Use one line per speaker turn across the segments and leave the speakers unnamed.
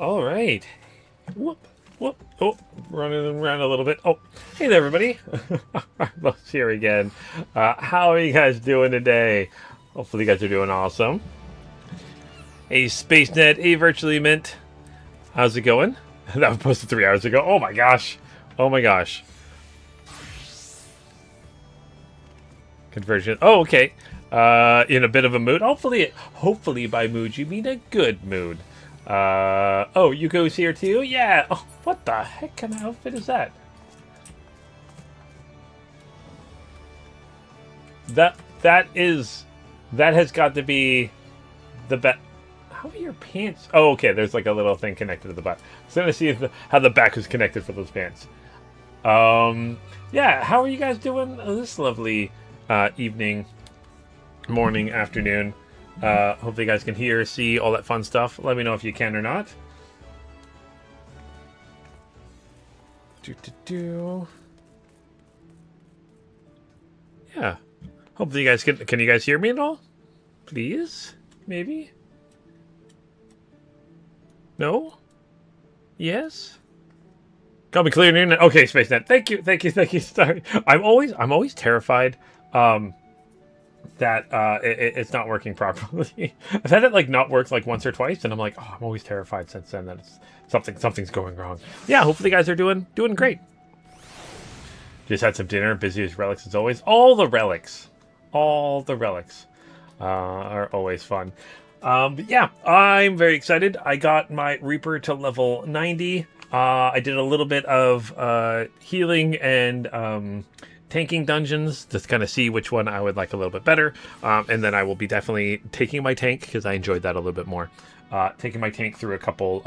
All right. Whoop, whoop. Oh, running around a little bit. Oh, hey there, everybody. Love's here again. How are you guys doing today? Hopefully you guys are doing awesome. Hey, SpaceNet, hey, Virtually Mint. How's it going? That was posted 3 hours ago. Oh my gosh. Oh my gosh. Conversion. Oh, okay. In a bit of a mood. Hopefully by mood you mean a good mood. Oh, Yuko's here too? Yeah. Oh, what the heck kind of outfit is that? That has got to be the best. How are your pants? Oh, okay. There's like a little thing connected to the butt. I was gonna see if how the back was connected for those pants. Yeah. How are you guys doing this lovely evening, morning, afternoon? Hopefully you guys can hear, see all that fun stuff. Let me know if you can or not. Yeah. Hopefully you guys can you guys hear me at all? Please? Maybe? No? Yes? Got me clear internet. Okay, SpaceNet. Thank you. Sorry. I'm always terrified that it's not working properly. I've had it like not work like once or twice, and I'm like, oh, I'm always terrified since then that something's going wrong. Yeah, hopefully you guys are doing great. Just had some dinner, busy as relics as always. All the relics are always fun. But yeah, I'm very excited. I got my Reaper to level 90. I did a little bit of healing and tanking dungeons, just kind of see which one I would like a little bit better. And then I will be definitely taking my tank, because I enjoyed that a little bit more. Taking my tank through a couple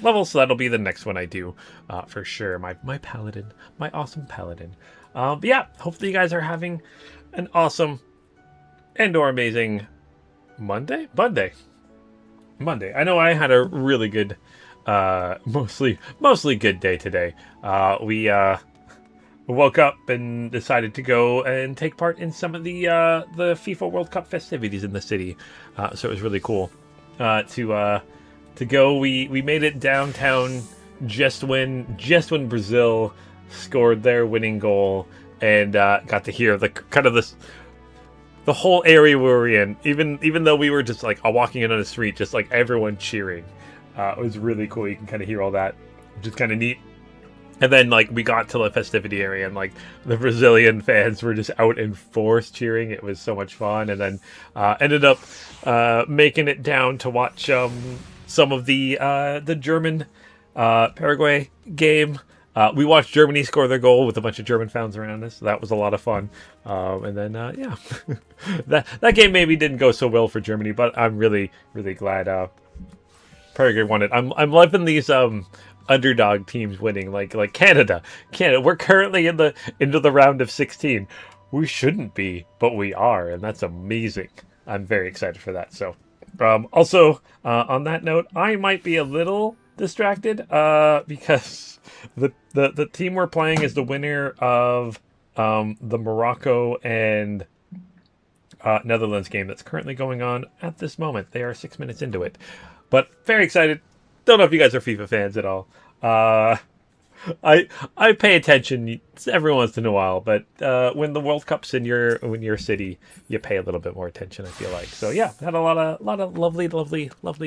levels, so that'll be the next one I do for sure. My paladin, my awesome paladin. But yeah, hopefully you guys are having an awesome and/or amazing Monday. I know I had a really good, mostly good day today. We woke up and decided to go and take part in some of the FIFA World Cup festivities in the city. So it was really cool to go. We made it downtown just when Brazil scored their winning goal, and got to hear the whole area we were in, even though we were just like walking in on the street, just like everyone cheering. It was really cool. You can kind of hear all that, which is kind of neat. And then like we got to the festivity area, and like the Brazilian fans were just out in force cheering. It was so much fun. And then ended up making it down to watch some of the German Paraguay game. We watched Germany score their goal with a bunch of German fans around us. So that was a lot of fun. And then, yeah, that game maybe didn't go so well for Germany, but I'm really, really glad Paraguay won it. I'm loving these underdog teams winning, like Canada. We're currently into the round of 16. We shouldn't be, but we are, and that's amazing. I'm very excited for that. So, also on that note, I might be a little distracted because the team we're playing is the winner of the Morocco and Netherlands game that's currently going on at this moment. They are 6 minutes into it, but very excited. Don't know if you guys are FIFA fans at all. I pay attention every once in a while, but when the World Cup's in your city, you pay a little bit more attention, I feel like. So yeah, had a lot of lovely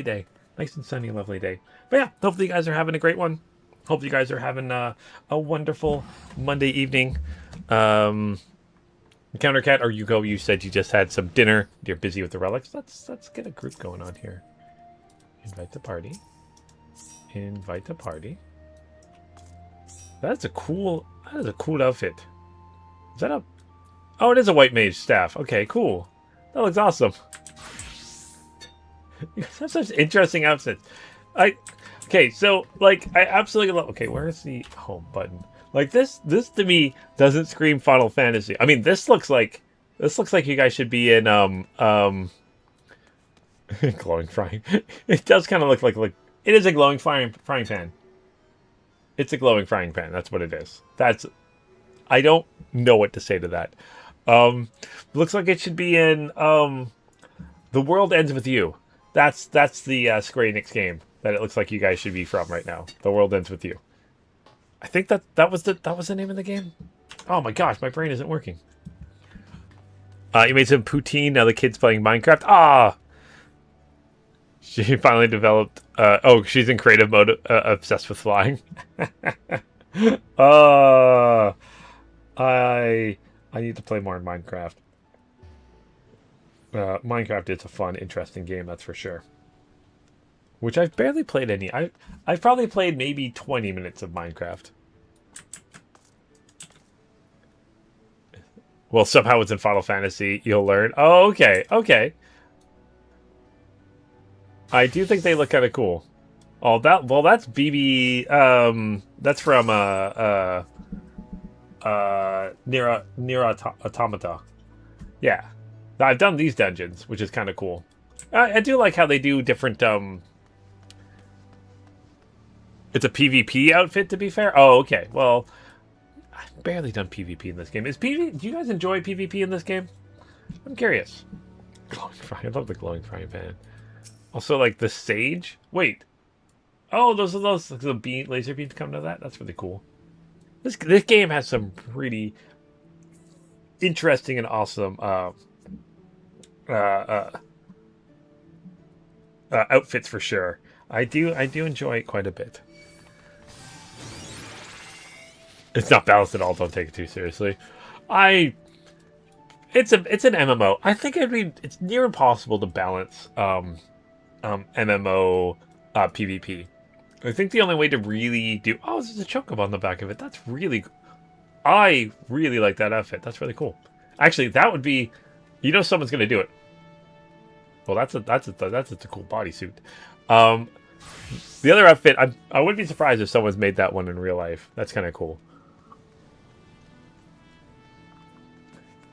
day. Nice and sunny, lovely day. But yeah, hopefully you guys are having a great one. Hope you guys are having a wonderful Monday evening. Countercat or Yuko, you said you just had some dinner. You're busy with the relics. Let's get a group going on here. Invite the party. That's a cool outfit. Is that a... Oh, it is a white mage staff. Okay, cool. That looks awesome. You guys have such interesting outfits. Okay, so like I absolutely love. Okay, where's the home button? Like this to me doesn't scream Final Fantasy. I mean, this looks like you guys should be in glowing frying. It does kind of look like it is a glowing frying pan. It's a glowing frying pan. That's what it is. I don't know what to say to that. Looks like it should be in The World Ends With You. That's the Square Enix game. that it looks like you guys should be from right now. The World Ends With You. I think that was the name of the game. Oh my gosh, my brain isn't working. You made some poutine. Now the kid's playing Minecraft. Ah, she finally developed. Oh, she's in creative mode, obsessed with flying. I need to play more in Minecraft. Minecraft is a fun, interesting game, that's for sure. Which I've barely played any. I've probably played maybe 20 minutes of Minecraft. Well, somehow it's in Final Fantasy. You'll learn. Oh, okay. Okay. I do think they look kind of cool. Oh, that's BB. That's from Nier Automata. Yeah. I've done these dungeons, which is kind of cool. I do like how they do different. It's a PvP outfit, to be fair. Oh, okay. Well, I've barely done PvP in this game. Do you guys enjoy PvP in this game? I'm curious. Glowing frying. I love the glowing frying pan. Also, like the sage. Wait. Oh, those are the laser beams come to that. That's really cool. This game has some pretty interesting and awesome outfits for sure. I do enjoy it quite a bit. It's not balanced at all. Don't take it too seriously. It's an MMO. I think it's near impossible to balance MMO PvP. I think the only way to really do... Oh, there's a chocobo on the back of it. That's really... I really like that outfit. That's really cool. Actually, that would be... You know someone's going to do it. Well, that's a cool bodysuit. The other outfit, I wouldn't be surprised if someone's made that one in real life. That's kind of cool.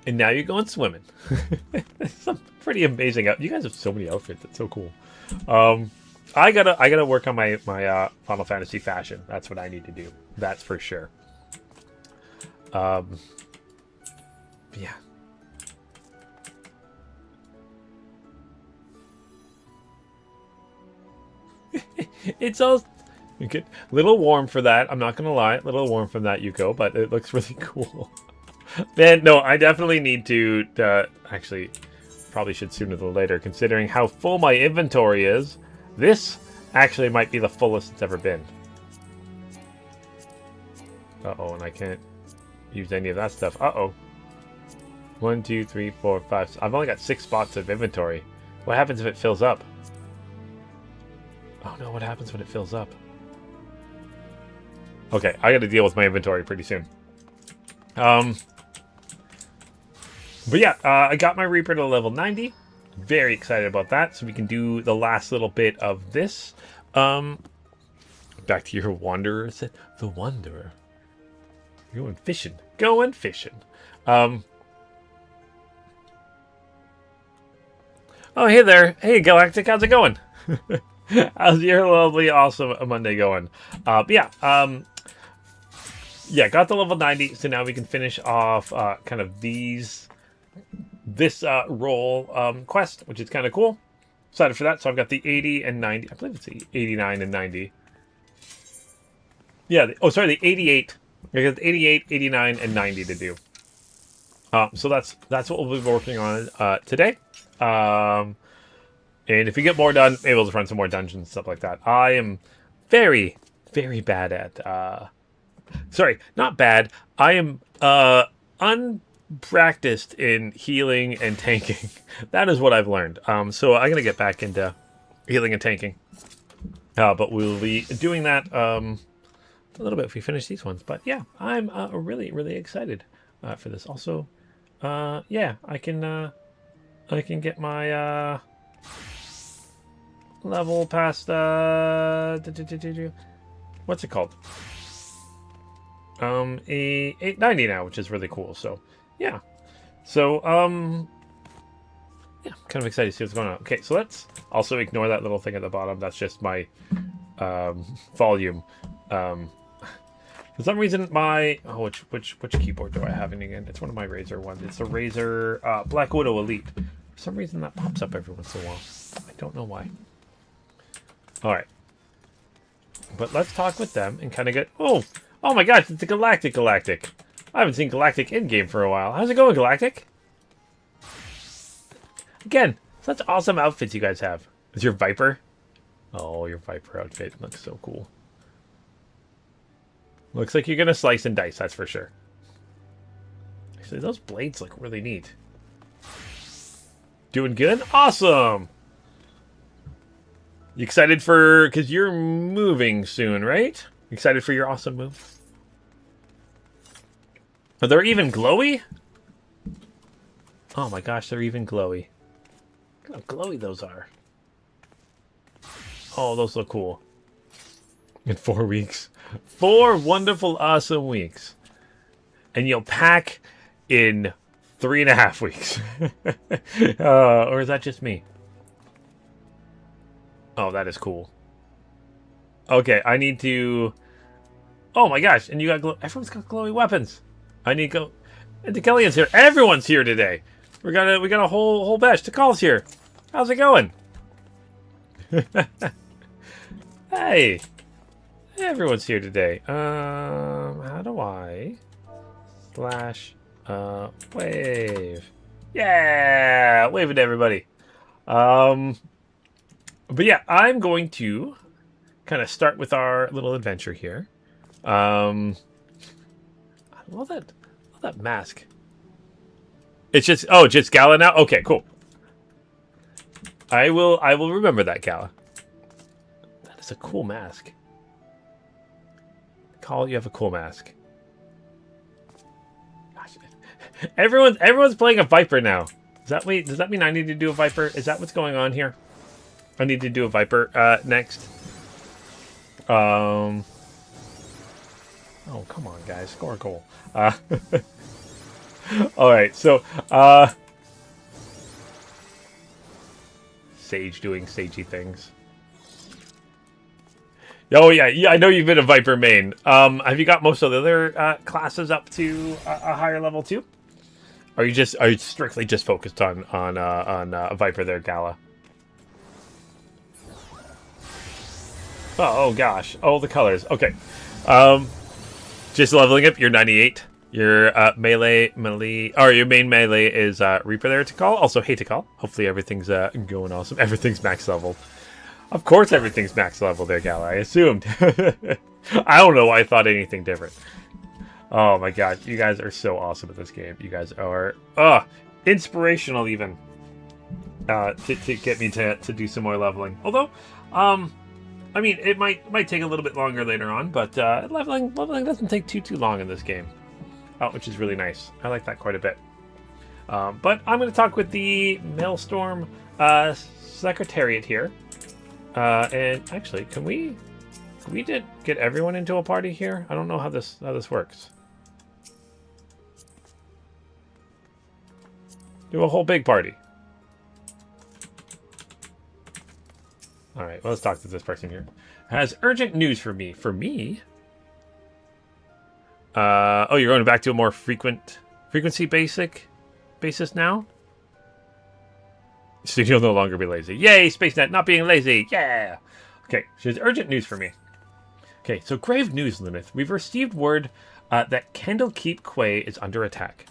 And now you're going swimming. Some pretty amazing out. You guys have so many outfits. It's so cool. I gotta work on my Final Fantasy fashion. That's what I need to do. That's for sure. Yeah. It's all okay. Little warm for that. I'm not gonna lie. A little warm from that, Yuko, but it looks really cool. Man, no, I definitely need to actually probably should sooner than later, considering how full my inventory is. This actually might be the fullest it's ever been. Uh-oh, and I can't use any of that stuff. Uh-oh. 1, 2, 3, 4, 5. I've only got 6 spots of inventory. What happens if it fills up? Oh no, what happens when it fills up? Okay, I gotta deal with my inventory pretty soon. But yeah, I got my Reaper to level 90. Very excited about that. So we can do the last little bit of this. Back to your Wanderer. The Wanderer. Going fishing. Going fishing. Oh, hey there. Hey, Galactic. How's it going? How's your lovely, awesome Monday going? Yeah, got the level 90, so now we can finish off kind of this role quest, which is kind of cool. Excited for that. So I've got the 80 and 90. I believe it's the 89 and 90. Yeah, the 88. I got the 88, 89, and 90 to do. So that's what we'll be working on today. And if we get more done, maybe we'll run some more dungeons and stuff like that. I am very, very bad at... sorry, not bad. I am unpracticed in healing and tanking. That is what I've learned. So I'm going to get back into healing and tanking. But we'll be doing that a little bit if we finish these ones. But yeah, I'm really, really excited for this. Also, yeah, I can get my... level past what's it called? A 890 now, which is really cool. So yeah. So yeah, kind of excited to see what's going on. Okay, so let's also ignore that little thing at the bottom. That's just my volume. For some reason my which keyboard do I have in again? It's one of my Razer ones. It's a Razer Black Widow Elite. For some reason that pops up every once in a while. I don't know why. All right. But let's talk with them and kind of get... Oh my gosh, it's a Galactic. I haven't seen Galactic in-game for a while. How's it going, Galactic? Again, such awesome outfits you guys have. Is your Viper? Oh, your Viper outfit looks so cool. Looks like you're going to slice and dice, that's for sure. Actually, those blades look really neat. Doing good? Awesome! You excited for... Because you're moving soon, right? Excited for your awesome move? Are they even glowy? Oh my gosh, they're even glowy. Look how glowy those are. Oh, those look cool. In 4 weeks. 4 wonderful, awesome weeks. And you'll pack in 3.5 weeks. Or is that just me? Oh, that is cool. Okay, I need to... Oh my gosh, and you got... Everyone's got glowy weapons. I need to go... And Dekelian's here. Everyone's here today. We got a whole batch. Tekal's here. How's it going? Hey. Everyone's here today. How do I... / wave. Yeah! Wave at everybody. But yeah, I'm going to kind of start with our little adventure here. I love that mask. It's just just Gala now? Okay, cool. I will remember that, Gala. That is a cool mask. Call, you have a cool mask. Gosh, everyone's playing a Viper now. Does that mean I need to do a Viper? Is that what's going on here? I need to do a Viper next. Oh, come on, guys. Score a goal. Alright, so, Sage doing sagey things. Oh, yeah, I know you've been a Viper main. Have you got most of the other classes up to a higher level too? Are you strictly just focused on Viper there, Gala? Oh gosh. Oh, the colors. Okay. Just leveling up. You're 98. Your melee, or your main melee is Reaper there to call. Also, hey to call. Hopefully everything's going awesome. Everything's max level. Of course everything's max level there, Gala. I assumed. I don't know why I thought anything different. Oh my god. You guys are so awesome at this game. You guys are inspirational even. To get me to do some more leveling. Although, I mean, it might take a little bit longer later on, but leveling doesn't take too long in this game, which is really nice. I like that quite a bit. But I'm going to talk with the Maelstrom Secretariat here, and actually, can we get everyone into a party here? I don't know how this works. Do a whole big party. Alright, well, let's talk to this person here. Has urgent news for me. For me? Oh, you're going back to a more frequency basis now? So you'll no longer be lazy. Yay, SpaceNet not being lazy. Yeah! Okay, she has urgent news for me. Okay, so grave news, Lyneth. We've received word that Candlekeep Quay is under attack.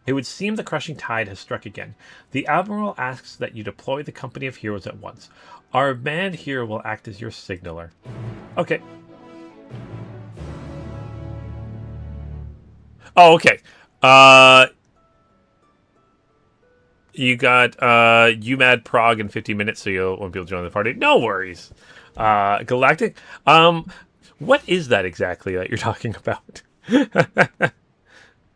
It would seem the crushing tide has struck again. The Admiral asks that you deploy the company of heroes at once. Our band here will act as your signaler. Okay. Oh, okay. You got UMAD Prague in 50 minutes, so you won't be able to join the party. No worries. Galactic. What is that exactly that you're talking about?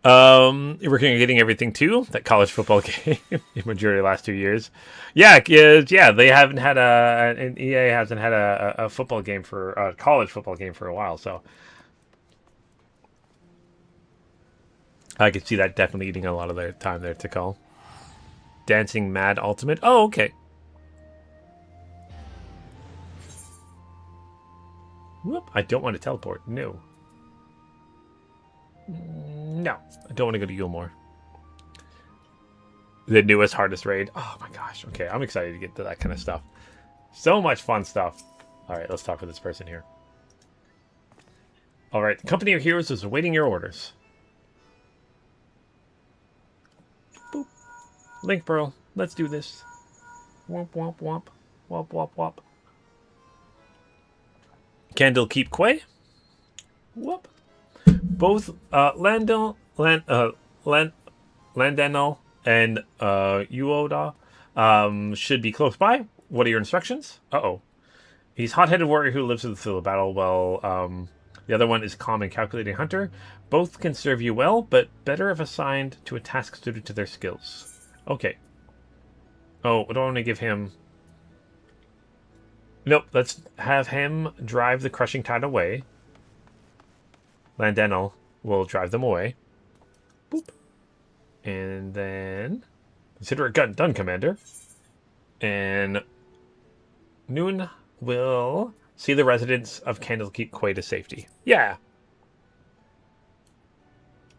You're working on getting everything too. That college football game, the majority of the last 2 years. Yeah. They haven't had and EA hasn't had a football game for a college football game for a while. So I could see that definitely eating a lot of their time there to call. Dancing Mad Ultimate. Oh, okay. Whoop! I don't want to teleport. No. No, I don't want to go to Yulmore. The newest, hardest raid. Oh my gosh. Okay, I'm excited to get to that kind of stuff. So much fun stuff. All right, let's talk with this person here. Alright, the company of heroes is awaiting your orders. Boop. Link Pearl, let's do this. Womp womp womp. Womp womp womp. Candlekeep Quay. Whoop. Both Fandaniel and Uoda should be close by. What are your instructions? Uh-oh. He's hot-headed warrior who lives in the field of battle, while the other one is calm and calculating hunter. Both can serve you well, but better if assigned to a task suited to their skills. Okay. Oh, I don't want to give him... Nope, let's have him drive the crushing tide away. Fandaniel will drive them away. Boop. And then... Consider it done, Commander. And... Noon will see the residents of Candlekeep Quay to safety. Yeah.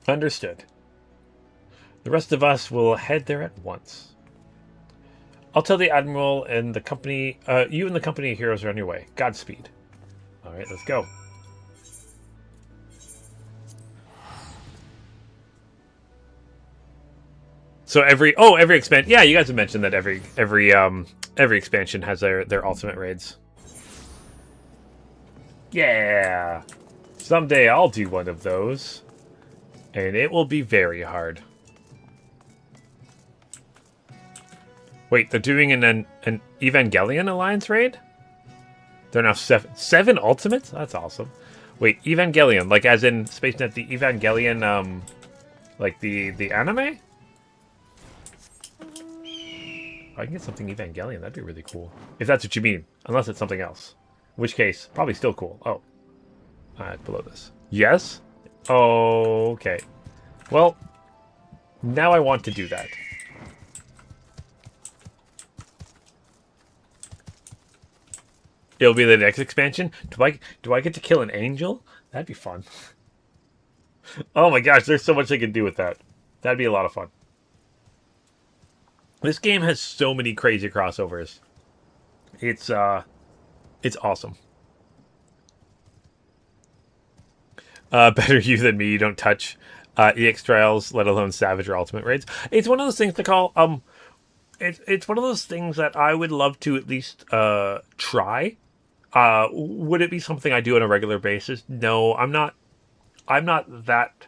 Understood. The rest of us will head there at once. I'll tell the Admiral and the company... you and the company of heroes are on your way. Godspeed. Alright, let's go. So every expansion... Yeah, you guys have mentioned that every expansion has their ultimate raids. Yeah! Someday I'll do one of those. And it will be very hard. Wait, they're doing an Evangelion Alliance raid? They're now seven ultimates? That's awesome. Wait, Evangelion, like as in SpaceNet, the Evangelion, like the anime? I can get something Evangelion, that'd be really cool. If that's what you mean, unless it's something else. In which case, probably still cool. Oh. Alright, below this. Yes? Okay. Well, now I want to do that. It'll be the next expansion. Do I get to kill an angel? That'd be fun. Oh my gosh, there's so much I can do with that. That'd be a lot of fun. This game has so many crazy crossovers. It's awesome. Better you than me. You don't touch EX trials, let alone Savage or Ultimate raids. It's one of those things to call it's one of those things that I would love to at least try. Would it be something I do on a regular basis? No, I'm not that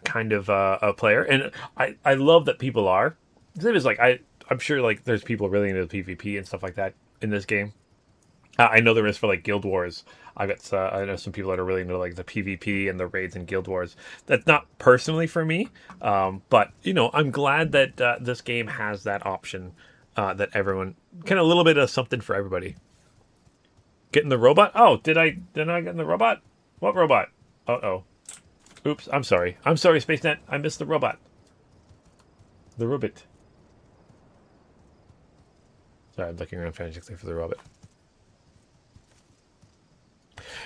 kind of a player, and I love that people are. Same as like I'm sure like there's people really into the PvP and stuff like that in this game. I know there is for like Guild Wars. I know some people that are really into like the PvP and the raids and Guild Wars. That's not personally for me, but you know I'm glad that this game has that option that everyone kind of a little bit of something for everybody. Getting the robot? Oh, did I get in the robot? What robot? Uh-oh. Oops, I'm sorry. I'm sorry, SpaceNet. I missed the robot. The robot. Sorry, I'm looking around frantically for the robot.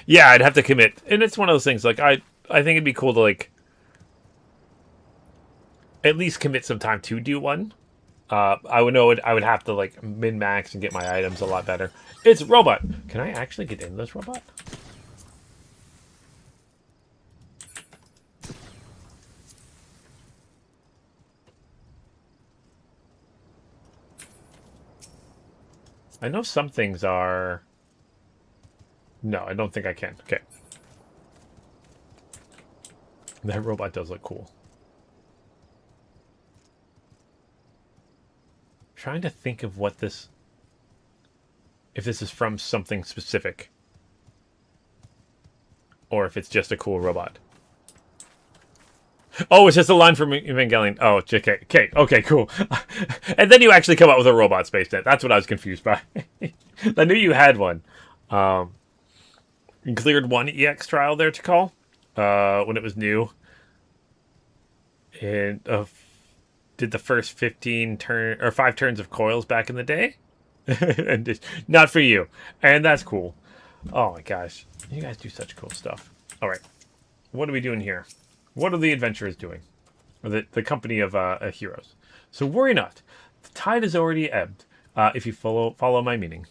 Yeah, I'd have to commit. And it's one of those things, like, I think it'd be cool to, like, at least commit some time to do one. I would have to, like, min-max and get my items a lot better. It's a robot. Can I actually get in this robot? I know some things are... No, I don't think I can. Okay. That robot does look cool. I'm trying to think of what this... If this is from something specific. Or if it's just a cool robot. Oh, it's just a line from Evangelion. Oh, okay, cool. And then you actually come up with a robot SpaceNet. That's what I was confused by. I knew you had one. You cleared one EX trial there to call when it was new. And did the first 5 turns of coils back in the day. And just, not for you. And that's cool. Oh my gosh. You guys do such cool stuff. All right. What are we doing here? What are the adventurers doing? Or the company of heroes. So worry not. The tide has already ebbed. If you follow my meaning.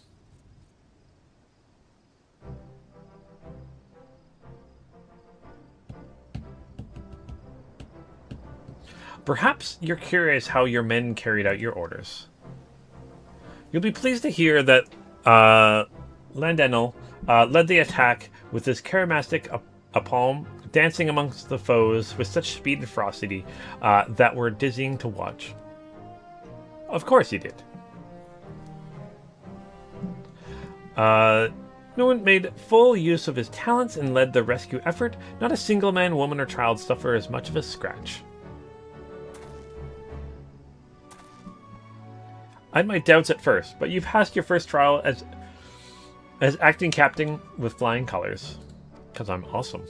Perhaps you're curious how your men carried out your orders. You'll be pleased to hear that Fandaniel led the attack with his charismatic aplomb, dancing amongst the foes with such speed and ferocity that were dizzying to watch. Of course he did. No one made full use of his talents and led the rescue effort. Not a single man, woman, or child suffered as much of a scratch. I had my doubts at first, but you've passed your first trial as acting captain with flying colors. Because I'm awesome.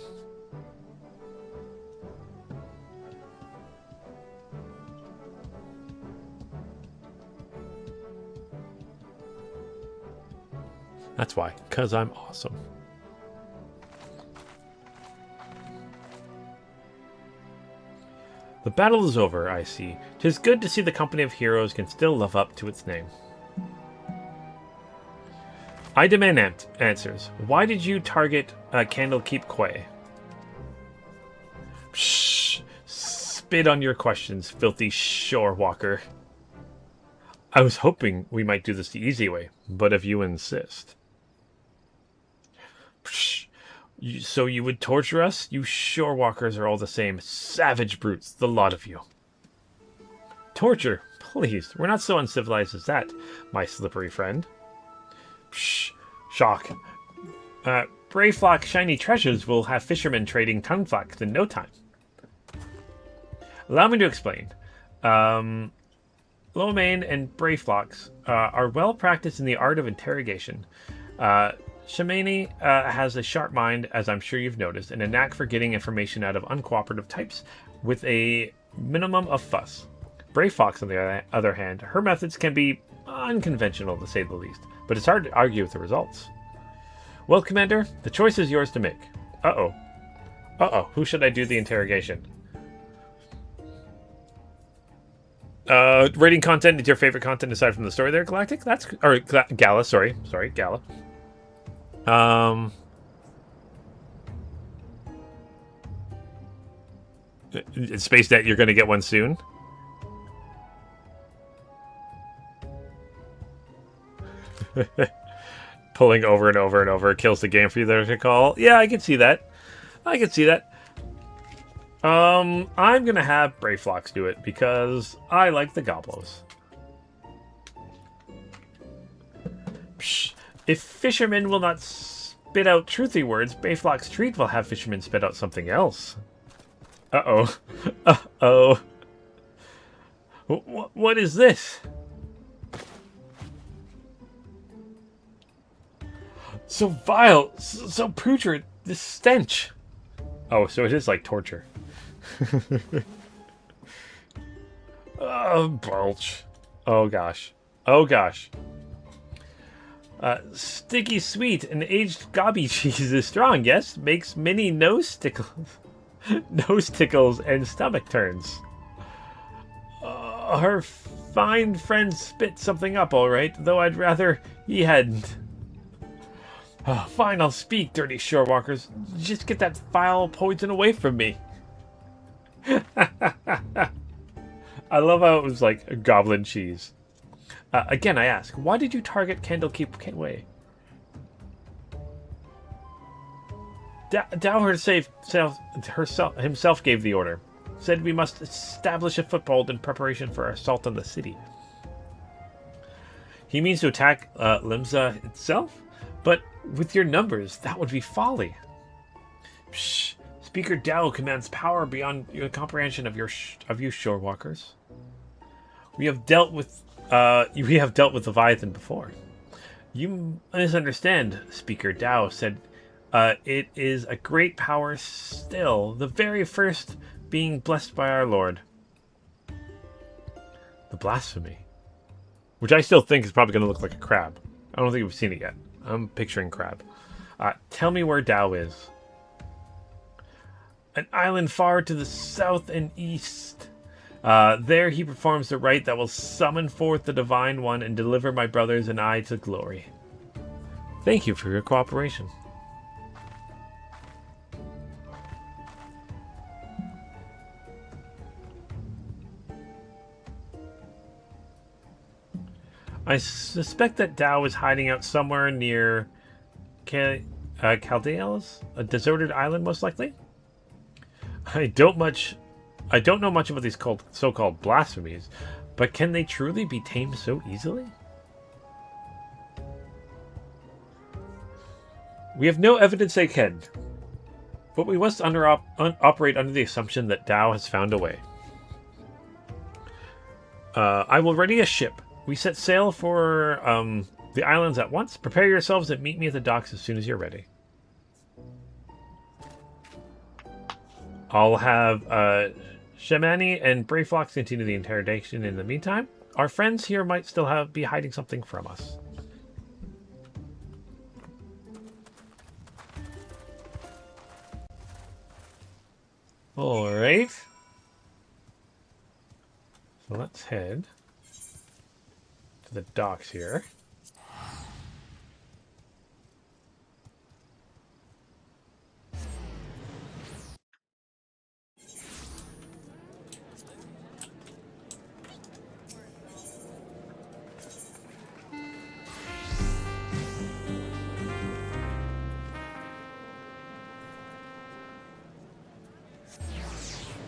That's why. Because I'm awesome. The battle is over, I see. 'Tis good to see the company of heroes can still live up to its name. I demand answers. Why did you target Candlekeep Quay? Shh! Spit on your questions, filthy shore walker. I was hoping we might do this the easy way, but if you insist. Psh, so you would torture us? You shore walkers are all the same. Savage brutes, the lot of you. Torture? Please, we're not so uncivilized as that, my slippery friend. Psh, shock. Brayflock shiny treasures will have fishermen trading tongueflax in no time. Allow me to explain. Lomain and Brayflocks are well practiced in the art of interrogation. Shamani has a sharp mind, as I'm sure you've noticed, and a knack for getting information out of uncooperative types with a minimum of fuss. Brayfox, on the other hand, her methods can be unconventional, to say the least, but it's hard to argue with the results. Well, Commander, the choice is yours to make. Uh-oh. Who should I do the interrogation? Rating content is your favorite content aside from the story there, Galactic? Gala, sorry, Gala. Space Net, you're going to get one soon. Pulling over and over and over kills the game for you there to call. Yeah, I can see that. I'm going to have Brayflox do it because I like the Goblos. Psh. If fishermen will not spit out truthy words, Brayflock's treat will have fishermen spit out something else. Uh-oh. What is this? So vile, so putrid, this stench. Oh, so it is like torture. Oh, belch. Oh, gosh. Sticky sweet and aged gobby cheese is strong, yes? Makes many nose tickles and stomach turns. Her fine friend spit something up, all right, though I'd rather he hadn't. Fine, I'll speak, dirty shore walkers. Just get that foul poison away from me. I love how it was like a goblin cheese. Again, I ask, why did you target Candlekeep Way? Dow himself gave the order. Said we must establish a foothold in preparation for our assault on the city. He means to attack Limsa itself? But with your numbers, that would be folly. Psh, Speaker Dow commands power beyond your comprehension of you shore walkers. We have dealt with Leviathan before. You misunderstand, Speaker Dow said. It is a great power still, the very first being blessed by our Lord. The blasphemy. Which I still think is probably going to look like a crab. I don't think we've seen it yet. I'm picturing crab. Tell me where Dow is. An island far to the south and east. There he performs the rite that will summon forth the Divine One and deliver my brothers and I to glory. Thank you for your cooperation. I suspect that Dao is hiding out somewhere near Chaldeals, a deserted island, most likely. I don't know much about these so-called blasphemies, but can they truly be tamed so easily? We have no evidence they can, but we must operate under the assumption that Dao has found a way. I will ready a ship. We set sail for the islands at once. Prepare yourselves and meet me at the docks as soon as you're ready. I'll have Shamani and Brayflox continue the interrogation in the meantime. Our friends here might still be hiding something from us. Alright. So let's head to the docks here.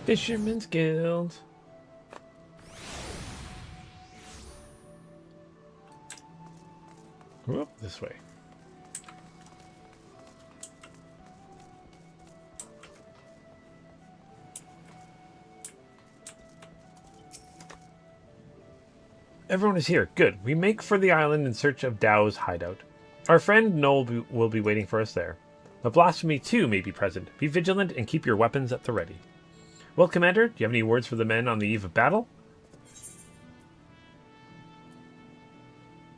Fisherman's Guild. Whoop, this way. Everyone is here. Good. We make for the island in search of Dao's hideout. Our friend Noel will be waiting for us there. The blasphemy too may be present. Be vigilant and keep your weapons at the ready. Well, Commander, do you have any words for the men on the eve of battle?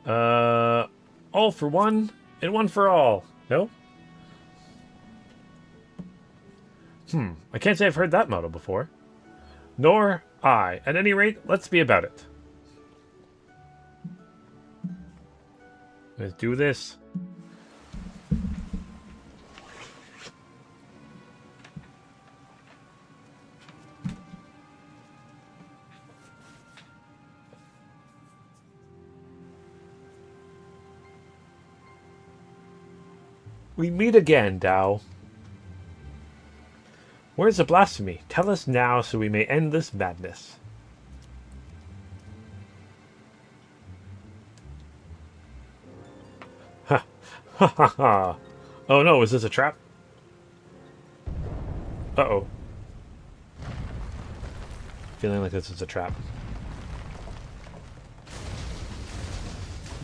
All for one, and one for all. No? I can't say I've heard that motto before. Nor I. At any rate, let's be about it. Let's do this. We meet again, Dao. Where's the blasphemy? Tell us now so we may end this madness. Ha! Ha ha ha! Oh no, is this a trap? Uh-oh. Feeling like this is a trap.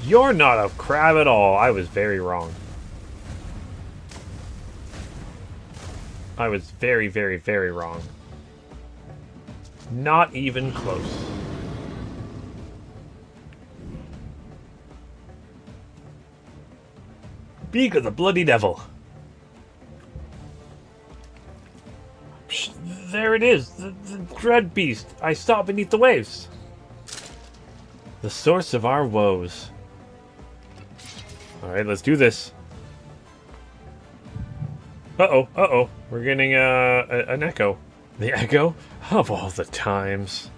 You're not a crab at all. I was very wrong. I was very, very, very wrong. Not even close. Beak of the bloody devil. Psh, there it is. The dread beast. I saw it beneath the waves. The source of our woes. Alright, let's do this. Uh-oh, uh-oh. We're getting an echo. The echo of all the times.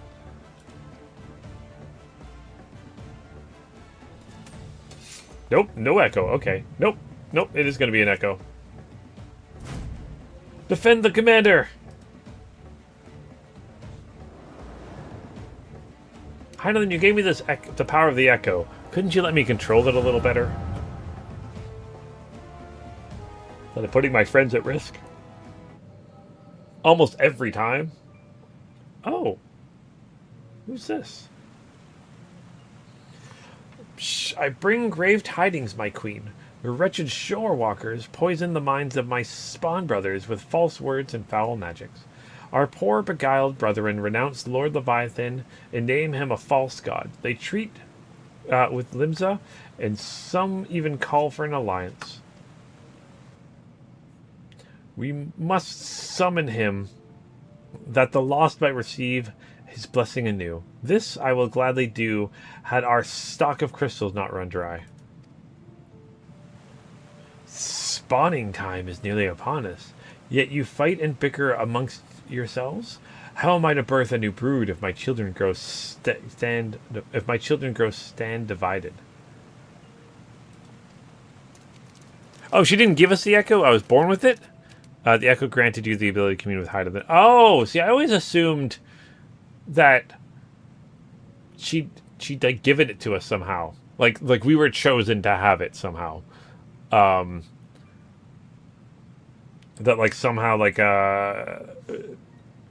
Nope, no echo. Okay. Nope, nope, it is going to be an echo. Defend the commander! Hydaelyn, you gave me this the power of the echo. Couldn't you let me control it a little better? Instead of putting my friends at risk? Almost every time? Oh. Who's this? Psh, I bring grave tidings, my queen. The wretched shore walkers poison the minds of my spawn brothers with false words and foul magics. Our poor beguiled brethren renounce Lord Leviathan and name him a false god. They treat with Limsa, and some even call for an alliance. We must summon him, that the lost might receive his blessing anew. This I will gladly do, had our stock of crystals not run dry. Spawning time is nearly upon us, yet you fight and bicker amongst yourselves? How am I to birth a new brood if my children grow stand divided? Oh, she didn't give us the echo. I was born with it. The echo granted you the ability to commune with Hydaelyn. Oh, see, I always assumed that she'd like given it to us somehow. Like we were chosen to have it somehow. That like somehow like I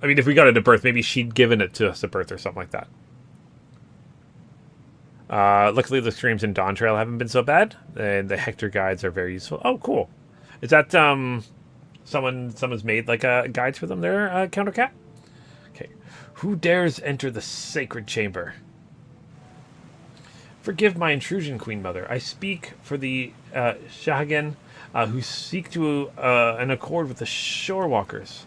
mean, if we got it at birth, maybe she'd given it to us at birth or something like that. Luckily, the streams in Dawn Trail haven't been so bad, and the Hector guides are very useful. Oh, cool! Is that someone's made like guides for them there, Countercat? Okay, who dares enter the sacred chamber? Forgive my intrusion, Queen Mother. I speak for the Sharlayan who seek to an accord with the Shorewalkers.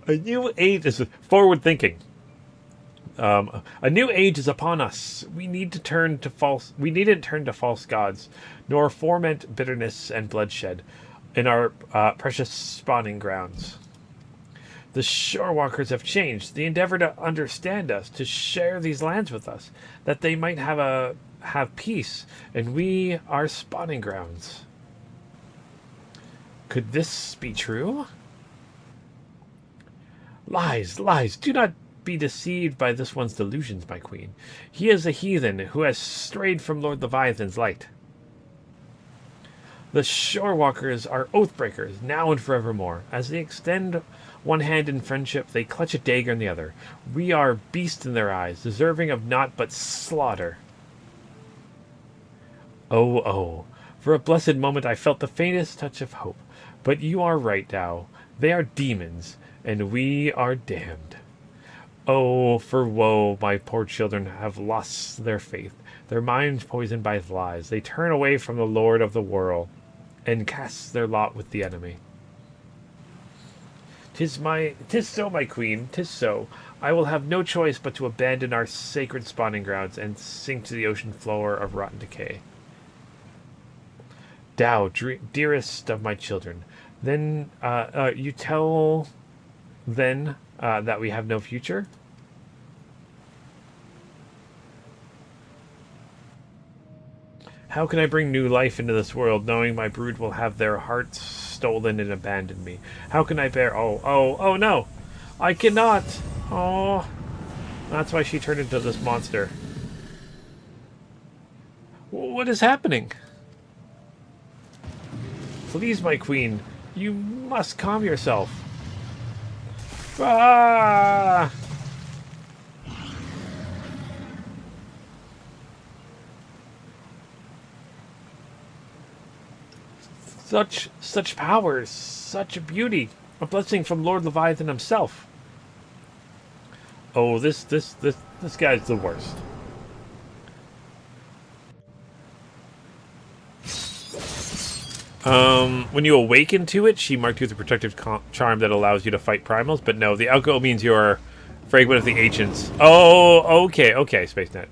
A new age is forward thinking. A new age is upon us. We needn't turn to false gods, nor foment bitterness and bloodshed in our precious spawning grounds. The Shorewalkers have changed. They endeavor to understand us, to share these lands with us, that they might have peace, and we are spawning grounds. Could this be true? Lies, lies. Do not be deceived by this one's delusions, my queen. He is a heathen who has strayed from Lord Leviathan's light. The Shorewalkers are oathbreakers, now and forevermore. As they extend one hand in friendship, they clutch a dagger in the other. We are beasts in their eyes, deserving of naught but slaughter. Oh, oh. For a blessed moment I felt the faintest touch of hope. But you are right, Dao. They are demons, and we are damned. Oh, for woe, my poor children have lost their faith, their minds poisoned by lies. They turn away from the Lord of the world, and cast their lot with the enemy. 'Tis so, my queen, 'tis so. I will have no choice but to abandon our sacred spawning grounds and sink to the ocean floor of rotten decay. Dao, dearest of my children, then you tell then that we have no future? How can I bring new life into this world, knowing my brood will have their hearts stolen and abandon me? How can I bear... Oh, no! I cannot! Oh, that's why she turned into this monster. What is happening? Please, my queen, you must calm yourself. Ah! Such powers, such a beauty, a blessing from Lord Leviathan himself. Oh, this guy's the worst. When you awaken to it, she marked you with a protective charm that allows you to fight primals, but no, the alcohol means you're fragment of the ancients. Oh, okay, SpaceNet.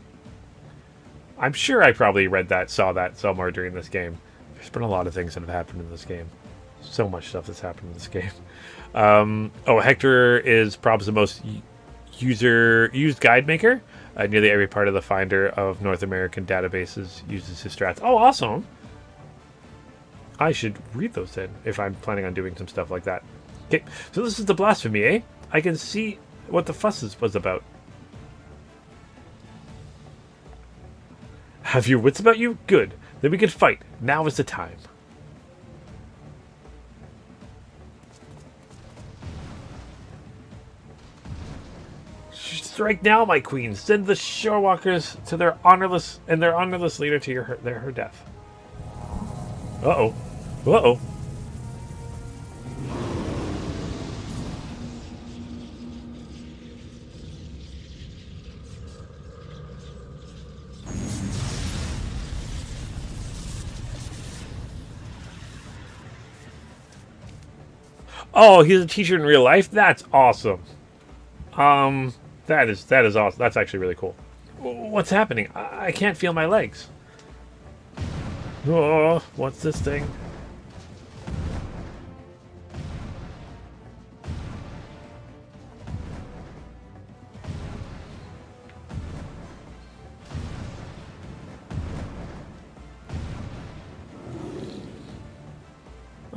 I'm sure I probably saw that somewhere during this game. There's been a lot of things that have happened in this game. So much stuff that's happened in this game. Hector is probably the most used guide maker. Nearly every part of the Finder of North American databases uses his strats. Oh, awesome! I should read those then, if I'm planning on doing some stuff like that. Okay, so this is the blasphemy, eh? I can see what the fuss was about. Have your wits about you? Good. Then we can fight. Now is the time. Strike now, my queen. Send the Shorewalkers to their honorless leader to her death. Uh-oh. Uh-oh. Oh, he's a teacher in real life? That's awesome. That is awesome. That's actually really cool. What's happening? I can't feel my legs. Oh, what's this thing?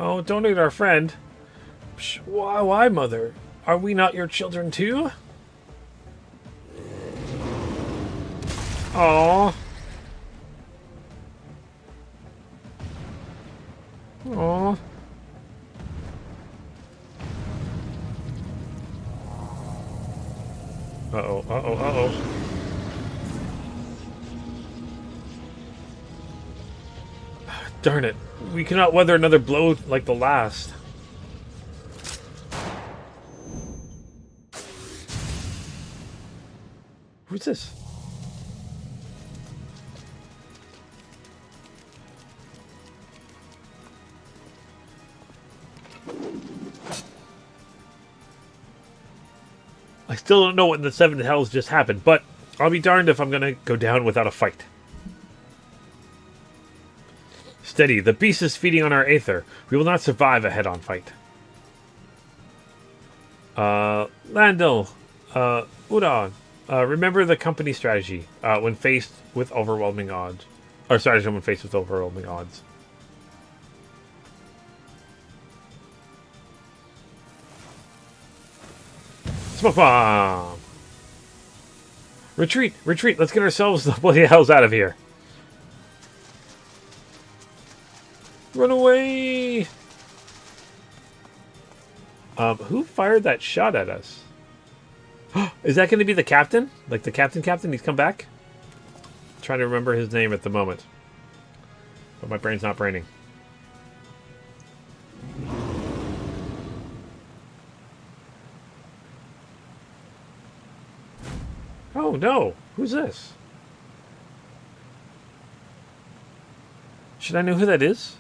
Oh, don't hit our friend. Psh, why, Mother? Are we not your children too? Aww. Aww. Uh-oh, uh-oh, uh-oh. Darn it. We cannot weather another blow like the last. Who's this? I still don't know what in the seven hells just happened, but I'll be darned if I'm gonna go down without a fight. Steady, the beast is feeding on our aether. We will not survive a head-on fight. Landil, Udon, remember the company strategy when faced with overwhelming odds. Or strategy when faced with overwhelming odds. Smoke bomb! Retreat! Retreat! Let's get ourselves the bloody hells out of here. Run away! Who fired that shot at us? Is that going to be the captain? Like the captain? He's come back? I'm trying to remember his name at the moment. But my brain's not braining. Oh no! Who's this? Should I know who that is?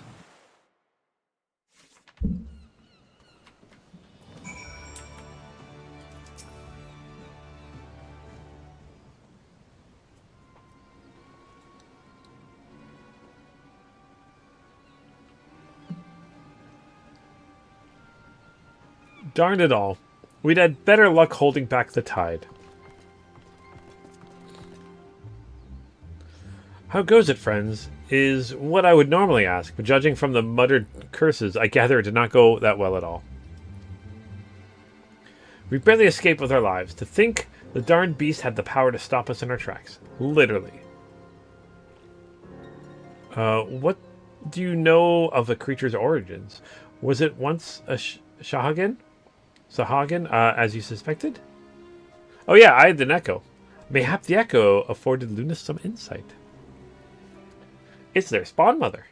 Darn it all. We'd had better luck holding back the tide. How goes it, friends? Is what I would normally ask, but judging from the muttered curses, I gather it did not go that well at all. We barely escaped with our lives. To think the darned beast had the power to stop us in our tracks. Literally. What do you know of the creature's origins? Was it once a Sahagin, as you suspected? Oh yeah, I had an echo. Mayhap the echo afforded Lunas some insight. It's their spawn mother.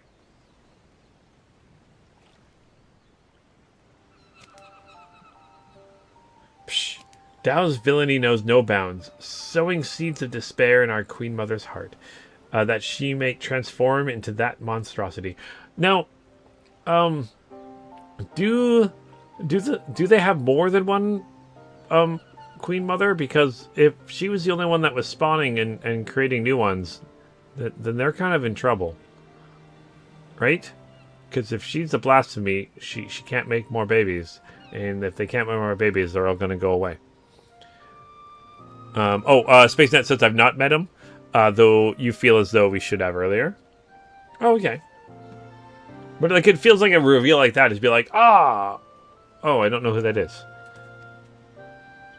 Psh, Dao's villainy knows no bounds, sowing seeds of despair in our queen mother's heart, that she may transform into that monstrosity. Now, do they have more than one queen mother? Because if she was the only one that was spawning and creating new ones, then they're kind of in trouble, right? Because if she's a blasphemy, she can't make more babies, and if they can't make more babies, they're all going to go away. SpaceNet says I've not met him, though you feel as though we should have earlier. Oh, okay. But like it feels like a reveal like that is be like, oh, I don't know who that is.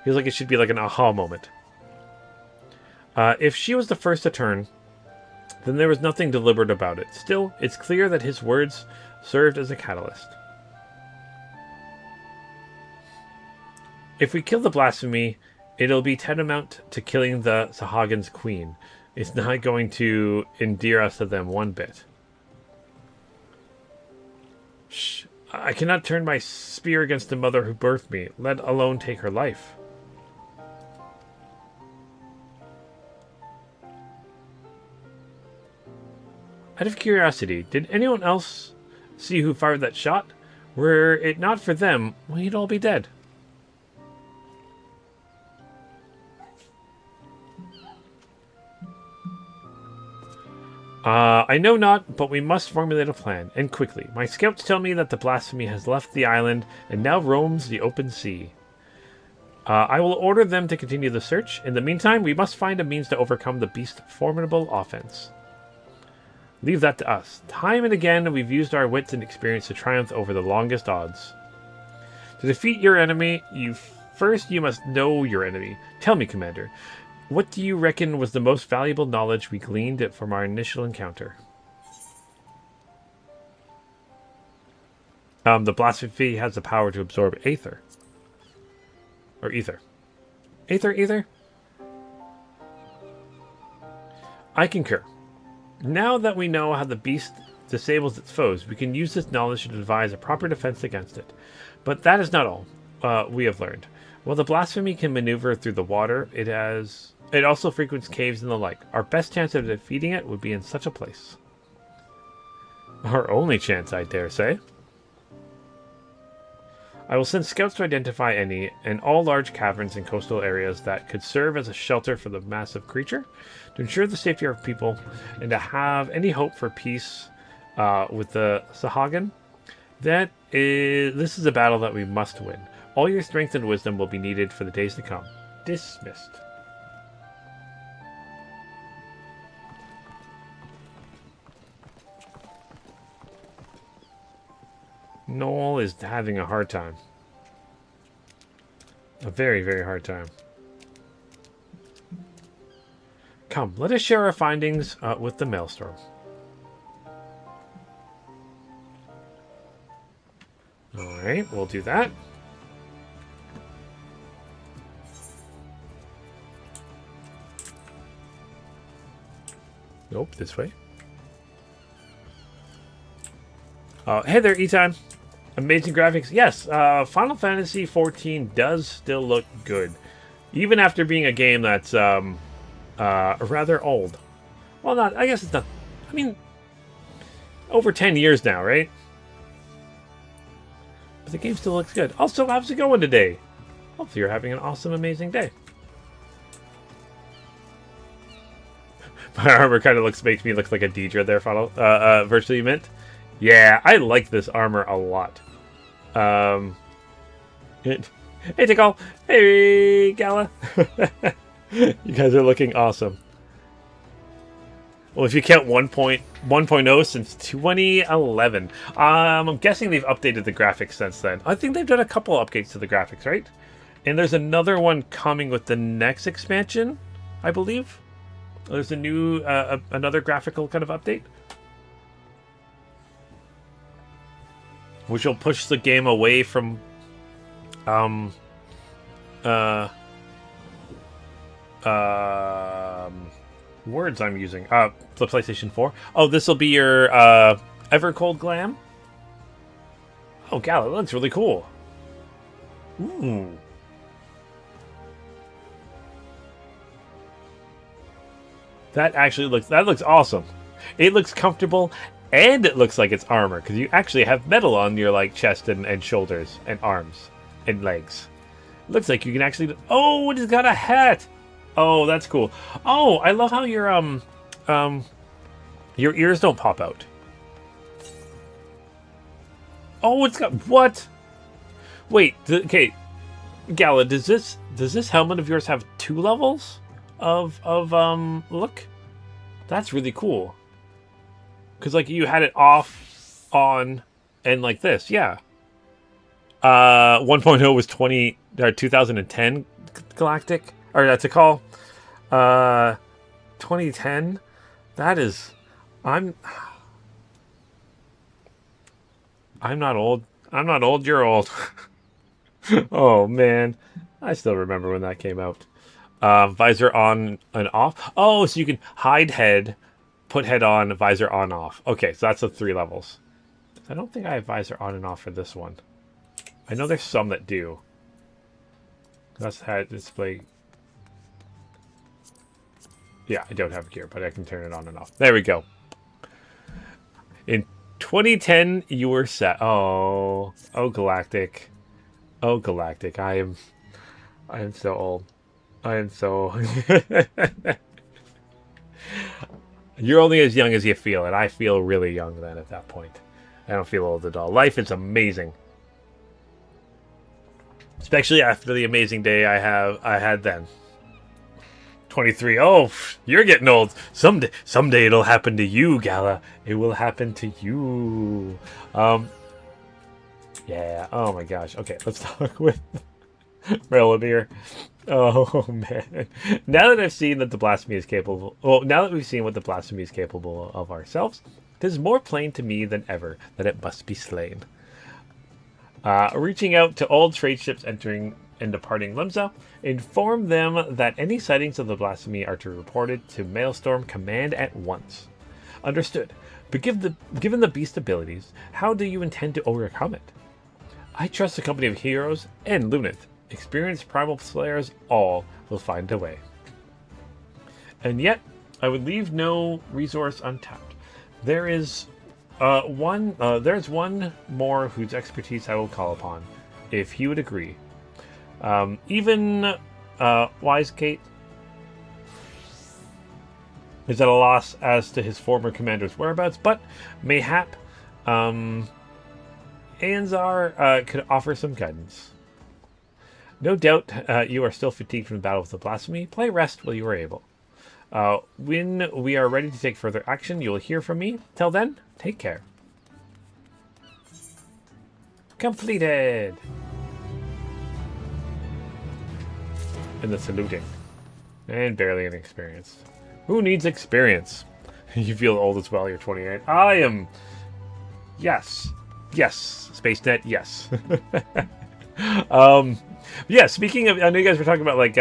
Feels like it should be like an aha moment. If she was the first to turn, then there was nothing deliberate about it. Still, it's clear that his words served as a catalyst. If we kill the blasphemy, it'll be tantamount to killing the Sahagan's queen. It's not going to endear us to them one bit. Shh. I cannot turn my spear against the mother who birthed me, let alone take her life. Out of curiosity, did anyone else see who fired that shot? Were it not for them, we'd all be dead. I know not, but we must formulate a plan, and quickly. My scouts tell me that the blasphemy has left the island and now roams the open sea. I will order them to continue the search. In the meantime, we must find a means to overcome the beast's formidable offense. Leave that to us. Time and again, we've used our wits and experience to triumph over the longest odds. To defeat your enemy, you must know your enemy. Tell me, Commander, what do you reckon was the most valuable knowledge we gleaned from our initial encounter? The blasphemy has the power to absorb aether. Or ether. Ether? I concur. Now that we know how the beast disables its foes, we can use this knowledge to devise a proper defense against it. But that is not all we have learned. While the blasphemy can maneuver through the water, it also frequents caves and the like. Our best chance of defeating it would be in such a place. Our only chance, I dare say. I will send scouts to identify any and all large caverns and coastal areas that could serve as a shelter for the massive creature, to ensure the safety of people, and to have any hope for peace with the Sahagan. This is a battle that we must win. All your strength and wisdom will be needed for the days to come. Dismissed. Noel is having a hard time. A very, very hard time. Come, let us share our findings with the Maelstrom. Alright, we'll do that. Nope, this way. Hey there, E-Time. Amazing graphics. Yes, Final Fantasy XIV does still look good. Even after being a game that's rather old. Well, I guess it's not... I mean, over 10 years now, right? But the game still looks good. Also, how's it going today? Hopefully you're having an awesome, amazing day. My armor kind of makes me look like a Deidre there, virtually mint. Yeah, I like this armor a lot. Hey, Tickle. Hey, Gala. You guys are looking awesome. Well, if you count 1.0 since 2011. I'm guessing they've updated the graphics since then. I think they've done a couple updates to the graphics, right? And there's another one coming with the next expansion, I believe. There's a new, another graphical kind of update. Which will push the game away from, words I'm using. The PlayStation 4. Oh, this will be your, Evercold Glam? Oh, Gala, that looks really cool. Ooh. That looks awesome. It looks comfortable. And it looks like it's armor, because you actually have metal on your like chest and shoulders and arms and legs. It looks like you can actually... Oh, it has got a hat! Oh, that's cool. Oh, I love how your ears don't pop out. Oh, it's got... What? Wait, okay. Gala, does this helmet of yours have 2 levels of look? That's really cool. Because, like, you had it off, on, and like this, yeah. 1.0 was 2010 Galactic, or that's a call. 2010, that is, I'm not old. I'm not old, you're old. Oh, man. I still remember when that came out. Visor on and off. Oh, so you can hide head, put head on, visor on, off. Okay, so that's the 3 levels. I don't think I have visor on and off for this one. I know there's some that do. That's head display. Yeah, I don't have gear, but I can turn it on and off. There we go. In 2010, you were set. Oh, Galactic. Oh, Galactic. I am so old. I am so... You're only as young as you feel, and I feel really young then at that point. I don't feel old at all. Life is amazing. Especially after the amazing day I had then. 23. Oh, you're getting old. Someday it'll happen to you, Gala. It will happen to you. Yeah. Oh my gosh. Okay, let's talk with Relamir. Oh man. Now that I've seen that the blasphemy is capable, well, now that we've seen what the blasphemy is capable of ourselves, it is more plain to me than ever that it must be slain. Reaching out to all trade ships entering and departing Limsa, inform them that any sightings of the blasphemy are to be reported to Maelstrom Command at once. Understood. But given the beast abilities, how do you intend to overcome it? I trust the company of heroes and Lunith. Experienced primal slayers all will find a way. And yet, I would leave no resource untapped. There's one more whose expertise I will call upon, if he would agree. Even Wise Kate is at a loss as to his former commander's whereabouts, but mayhap Anzar could offer some guidance. No doubt you are still fatigued from the battle with the blasphemy. Play rest while you are able. When we are ready to take further action, you will hear from me. Till then, take care. Completed! And the saluting. And barely any experience. Who needs experience? You feel old as well, you're 28. I am... Yes. Yes. SpaceNet, yes. Yeah, speaking of, I know you guys were talking about like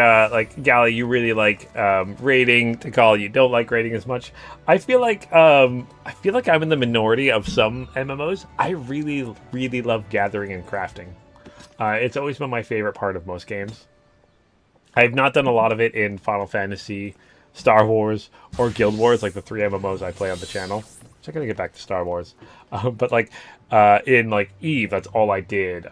Gala, you really like raiding. Tikal, you don't like raiding as much. I feel like I'm in the minority of some MMOs. I really love gathering and crafting. It's always been my favorite part of most games. I have not done a lot of it in Final Fantasy, Star Wars, or Guild Wars, like the 3 MMOs I play on the channel. So I gotta get back to Star Wars. But like in like Eve, that's all I did.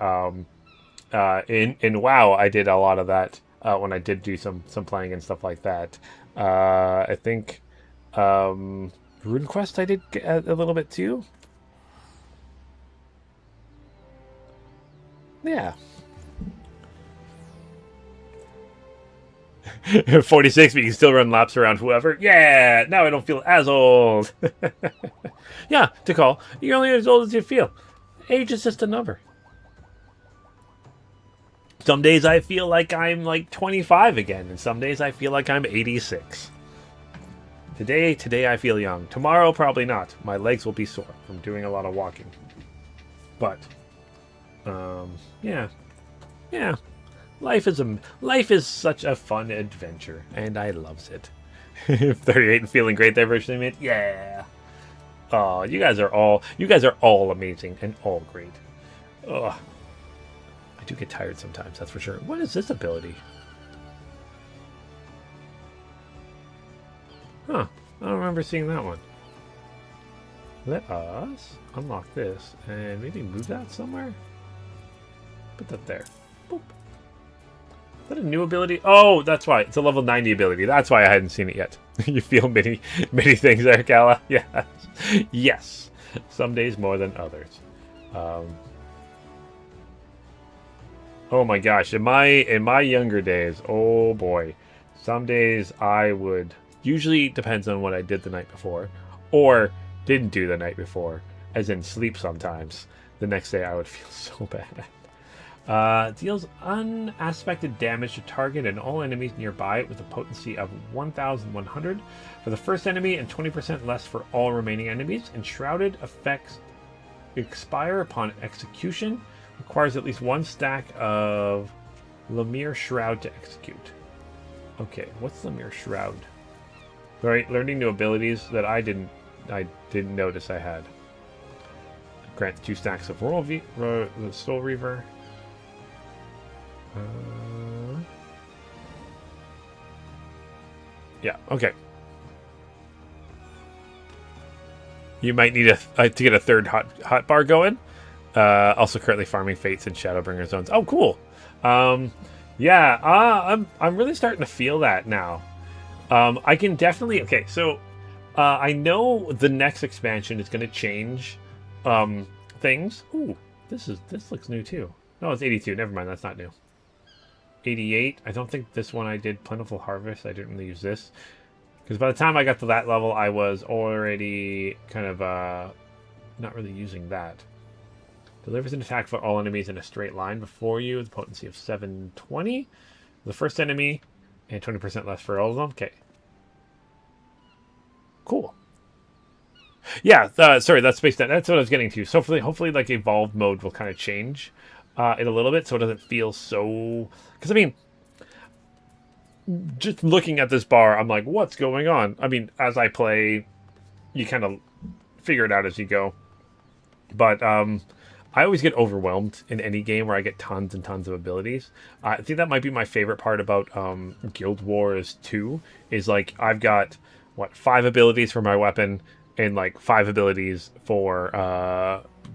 In WoW, I did a lot of that when I did do some playing and stuff like that. I think RuneQuest I did a little bit too. Yeah. 46, but you can still run laps around whoever. Yeah, now I don't feel as old. Yeah, Tikal, you're only as old as you feel. Age is just a number. Some days I feel like I'm like 25 again, and some days I feel like I'm 86. Today I feel young. Tomorrow, probably not. My legs will be sore from doing a lot of walking. But, yeah. Life is such a fun adventure, and I loves it. 38 and feeling great there, version of it. Yeah. Oh, you guys are all amazing and all great. Ugh. I do get tired sometimes, that's for sure. What is this ability? Huh. I don't remember seeing that one. Let us unlock this and maybe move that somewhere. Put that there. Boop. Is that a new ability? Oh, that's why. It's a level 90 ability. That's why I hadn't seen it yet. You feel many things there, Gala? Yes. Yes. Some days more than others. Oh my gosh, in my younger days, oh boy. Some days I would, usually depends on what I did the night before, or didn't do the night before, as in sleep sometimes. The next day I would feel so bad. Deals unaspected damage to target and all enemies nearby with a potency of 1,100 for the first enemy and 20% less for all remaining enemies. Enshrouded effects expire upon execution. Requires at least 1 stack of Lemire Shroud to execute. Okay, what's Lemire Shroud? Right, learning new abilities that I didn't notice I had. Grants 2 stacks of Soul Reaver. Yeah, okay. You might need to get a third hot bar going. Also currently farming Fates and Shadowbringer zones. Oh, cool. Yeah, I'm really starting to feel that now. I can definitely... Okay, so I know the next expansion is going to change things. Ooh, this looks new too. No, it's 82. Never mind, that's not new. 88. I don't think this one I did Plentiful Harvest. I didn't really use this. Because by the time I got to that level, I was already kind of not really using that. Delivers an attack for all enemies in a straight line before you with a potency of 720. The first enemy, and 20% less for all of them. Okay. Cool. Yeah, sorry, that's Space Net. That's what I was getting to. So hopefully, like, evolved mode will kind of change it a little bit, so it doesn't feel so... Because, I mean, just looking at this bar, I'm like, what's going on? I mean, as I play, you kind of figure it out as you go. But, I always get overwhelmed in any game where I get tons and tons of abilities. I think that might be my favorite part about Guild Wars 2, is, like, I've got, 5 abilities for my weapon, and, like, 5 abilities for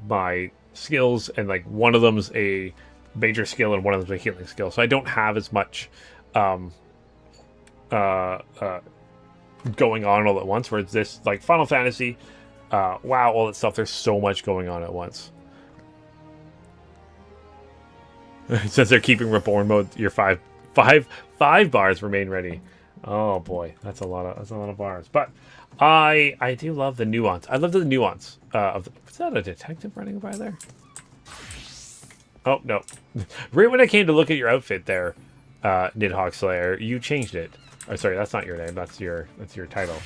my skills, and, like, one of them's a major skill and one of them's a healing skill. So I don't have as much going on all at once, whereas this, like, Final Fantasy, WoW, all that stuff, there's so much going on at once. Since they're keeping Reborn mode, your five bars remain ready. Oh boy, that's a lot of bars. But I do love the nuance. I love the nuance of the... Is that a detective running by there? Oh no! Right when I came to look at your outfit there, Nidhogg Slayer, you changed it. Oh, sorry, that's not your name. That's your title.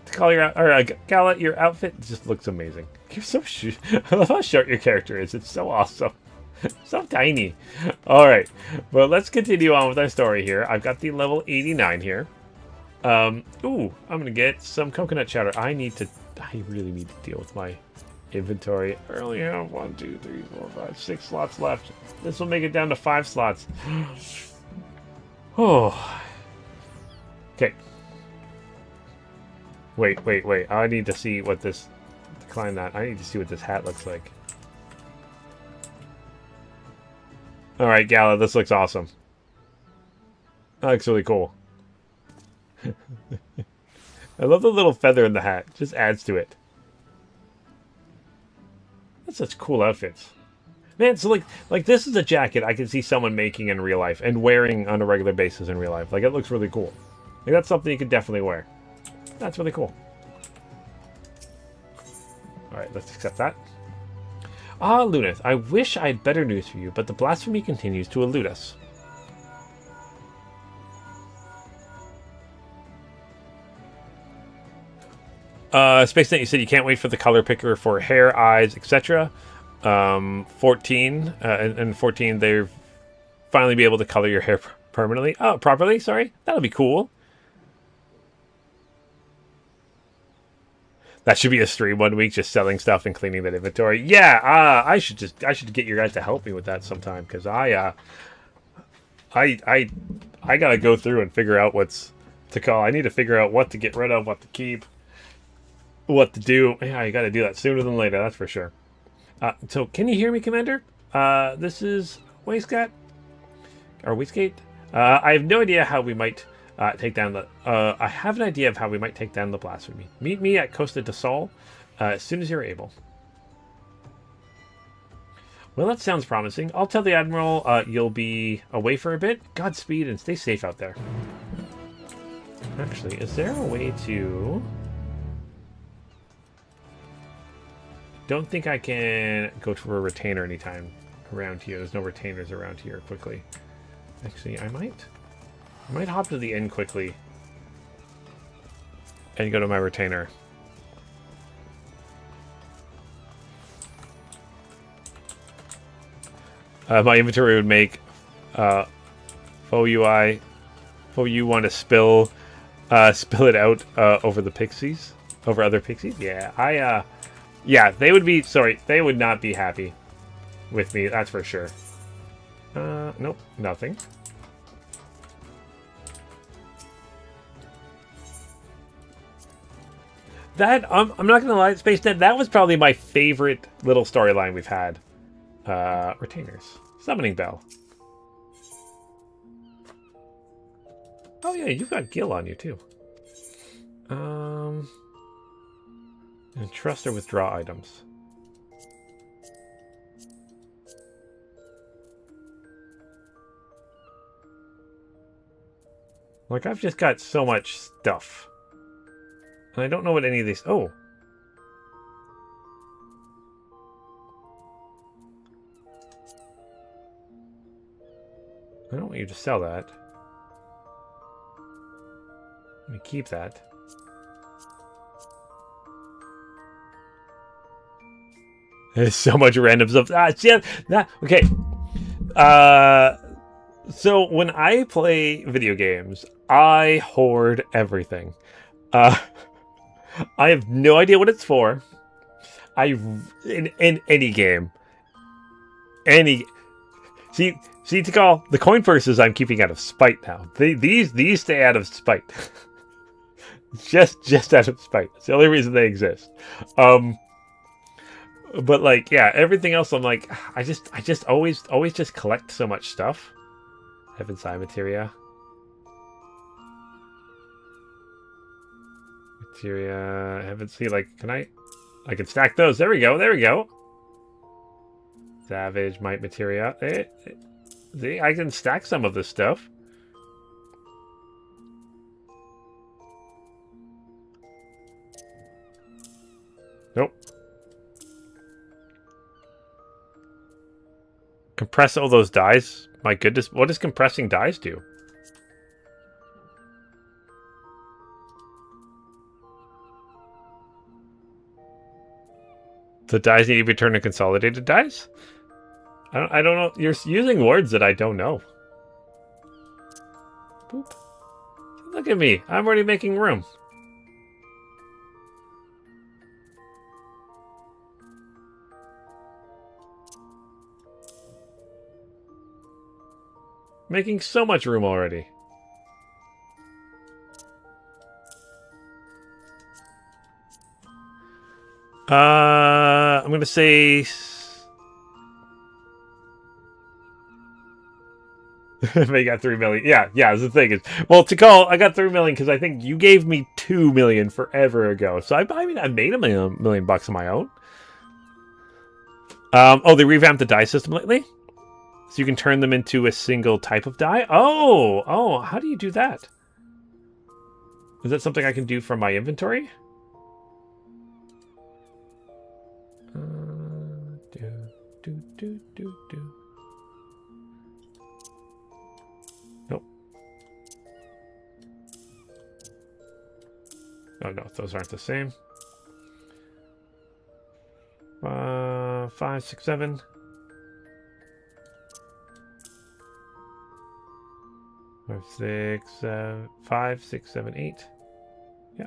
Call your Gala, your outfit just looks amazing. You're so I love how short your character is. It's so awesome. So tiny. All right, well, let's continue on with our story here. I've got the level 89 here. Ooh, I'm gonna get some coconut chowder. I really need to deal with my inventory. I only have 1, 2, 3, 4, 5, 6 slots left. This will make it down to 5 slots. Oh. Okay. Wait. I need to see what this... Decline that. I need to see what this hat looks like. Alright, Gala, this looks awesome. That looks really cool. I love the little feather in the hat. It just adds to it. That's such cool outfits. Man, so like this is a jacket I can see someone making in real life and wearing on a regular basis in real life. Like, it looks really cool. Like, that's something you could definitely wear. That's really cool. Alright, let's accept that. Ah, Lunith, I wish I had better news for you, but the blasphemy continues to elude us. SpaceNet, you said you can't wait for the color picker for hair, eyes, etc. 14, and 14, they'll finally be able to color your hair permanently. Oh, properly, sorry. That'll be cool. That should be a stream one week, just selling stuff and cleaning that inventory. Yeah, I should get you guys to help me with that sometime, because I gotta go through and figure out what's to call. I need to figure out what to get rid of, what to keep, what to do. Yeah, you gotta do that sooner than later, that's for sure. So can you hear me, Commander? This is Waistgate. I have no idea how we might take down the... I have an idea of how we might take down the blasphemy. Meet me at Costa de Sol as soon as you're able. Well, that sounds promising. I'll tell the Admiral you'll be away for a bit. Godspeed and stay safe out there. Actually, is there a way to... Don't think I can go to a retainer anytime around here. There's no retainers around here quickly. Actually, I might hop to the inn quickly and go to my retainer. My inventory would make faux UI. Faux you want to spill it out over the pixies, over other pixies. Yeah, yeah, they would be. Sorry, they would not be happy with me. That's for sure. Nope, nothing. That I'm not gonna lie, SpaceNet. That was probably my favorite little storyline we've had. Retainers, summoning bell. Oh yeah, you've got Gil on you too. And trust or withdraw items. Like, I've just got so much stuff. And I don't know what any of these... Oh. I don't want you to sell that. Let me keep that. There's so much random stuff. Okay. So when I play video games, I hoard everything. I have no idea what it's for. In any game. See, Tikal, the coin purses I'm keeping out of spite now. These stay out of spite. just out of spite. It's the only reason they exist. But like, yeah, everything else I'm like, I just always just collect so much stuff. Heaven's Eye Materia. I haven't seen, like, I can stack those. There we go. Savage Might Materia. See, I can stack some of this stuff. Nope. Compress all those dies. My goodness, what does compressing dies do? The dies need to be turned to consolidated dies? I don't know. You're using words that I don't know. Boop. Look at me. I'm already making room. Making so much room already. I'm going to say... They got 3 million. Yeah, the thing is... Well, Tikal, I got 3 million because I think you gave me 2 million forever ago. So, I mean, I made a million bucks on my own. Oh, they revamped the die system lately? So you can turn them into a single type of die? Oh, how do you do that? Is that something I can do from my inventory? Nope. Oh no, those aren't the same. 5, 6, 7. 5, 6, 7, 8. Yeah.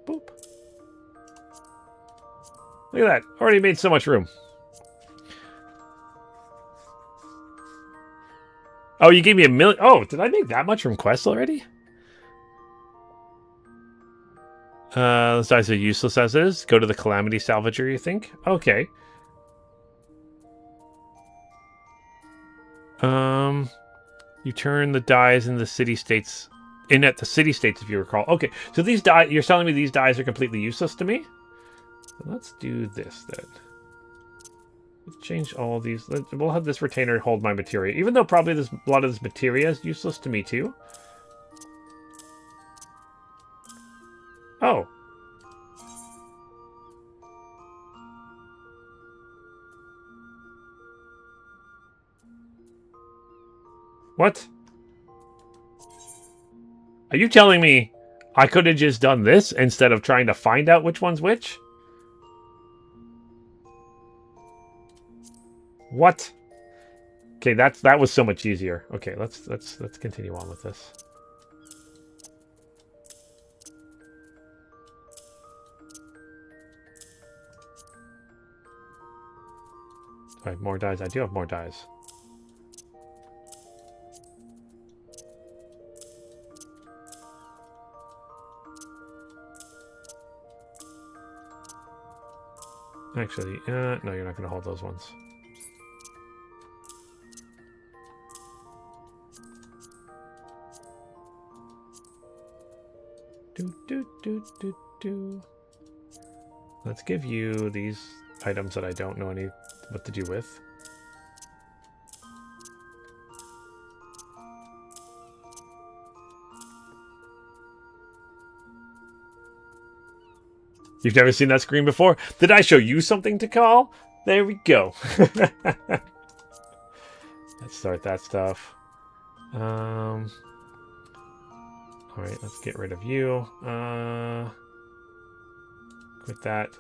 Boop. Look at that. Already made so much room. Oh, you gave me 1 million. Oh, did I make that much from quests already? Those dice are useless as is. Go to the Calamity Salvager, you think? Okay. You turn the dies in the city-states... at the city-states, if you recall. Okay, so these dies... You're telling me these dies are completely useless to me? Let's do this, then. Let's change all these. We'll have this retainer hold my materia. Even though probably a lot of this materia is useless to me, too. Oh. What? Are you telling me I could have just done this instead of trying to find out which one's which? What? Okay, that was so much easier. Okay, let's continue on with this. Do I have more dies? I do have more dies. Actually, no, you're not going to hold those ones. Let's give you these items that I don't know what to do with. You've never seen that screen before? Did I show you something to call? There we go. Let's start that stuff. All right, let's get rid of you. Quit that.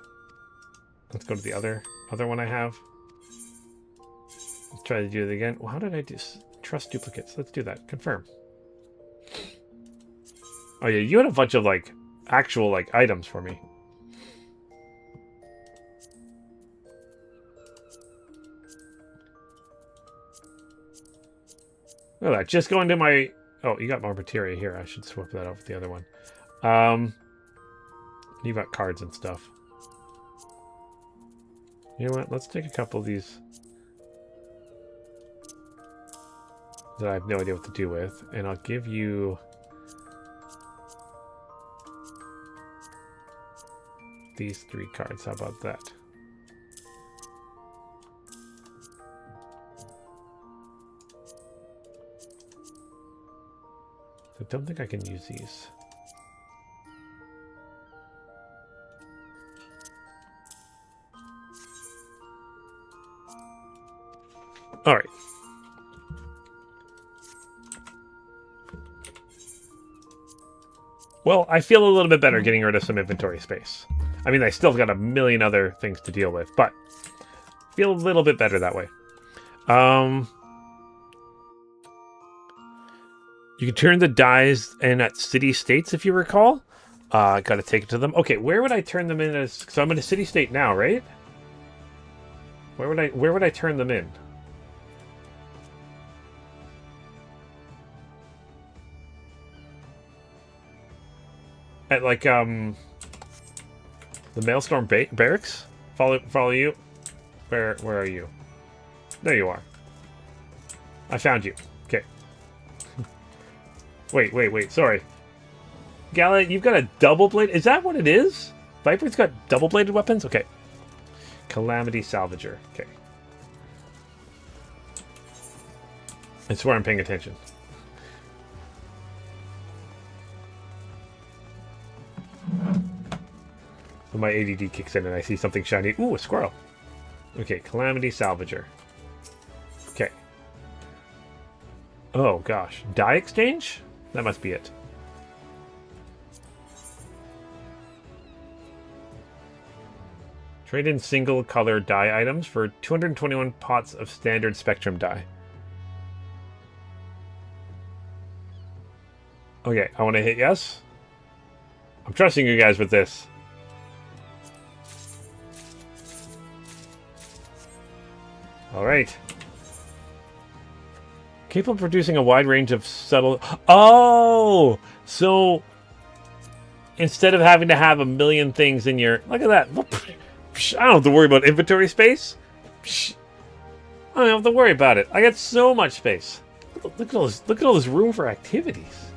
Let's go to the other one I have. Let's try to do it again. Well, how did I do trust duplicates? Let's do that. Confirm. Oh yeah, you had a bunch of like actual like items for me. Look at that. Just go into my... Oh, you got more materia here. I should swap that out with the other one. You got cards and stuff. You know what? Let's take a couple of these that I have no idea what to do with, and I'll give you these 3 cards. How about that? I don't think I can use these. All right. Well, I feel a little bit better getting rid of some inventory space. I mean, I still got a million other things to deal with, but feel a little bit better that way. You can turn the dies in at city states, if you recall. Got to take it to them. Okay, where would I turn them in as? So I'm in a city state now, right? Where would I turn them in? At like the Maelstrom barracks. Follow you. Where are you? There you are. I found you. Okay. Wait. Sorry. Gala, you've got a double blade. Is that what it is? Viper's got double bladed weapons? Okay. Calamity Salvager. Okay. I swear I'm paying attention. When my ADD kicks in and I see something shiny. Ooh, a squirrel. Okay, Calamity Salvager. Okay. Oh, gosh. Die exchange? That must be it. Trade in single color die items for 221 pots of standard spectrum die. Okay, I want to hit yes. I'm trusting you guys with this. Alright. Capable of producing a wide range of subtle... Oh! So, instead of having to have a million things in your... Look at that. I don't have to worry about inventory space. I don't have to worry about it. I got so much space. Look at all this room for activities.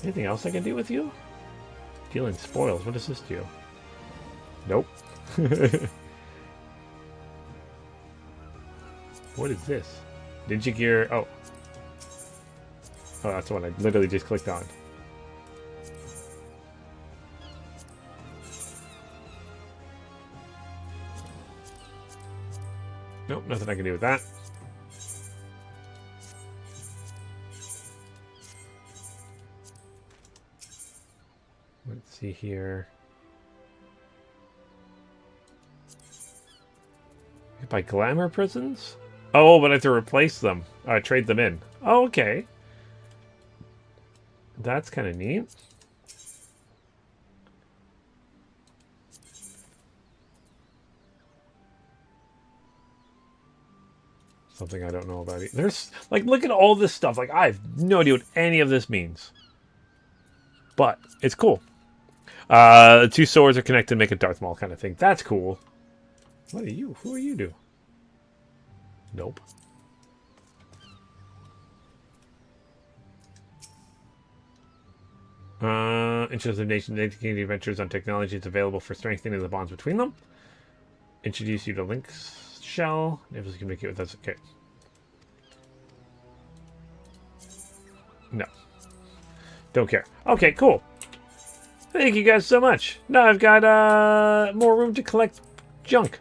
Anything else I can do with you? Dealing spoils. What does this do? Nope. What is this? Ninja gear. Oh. Oh, that's the one I literally just clicked on. Nope, nothing I can do with that. Let's see here. By glamour prisons? Oh, but I have to replace them. Trade them in. Oh, okay. That's kind of neat. Something I don't know about. There's, like, look at all this stuff. Like, I have no idea what any of this means. But it's cool. Two swords are connected to make a Darth Maul kind of thing. That's cool. What are you? Who are you, do? Nope. Interest of nations indicating adventures on technologies available for strengthening the bonds between them. Introduce you to Link's shell. If you communicate with us, okay. No. Don't care. Okay, cool. Thank you guys so much. Now I've got more room to collect junk.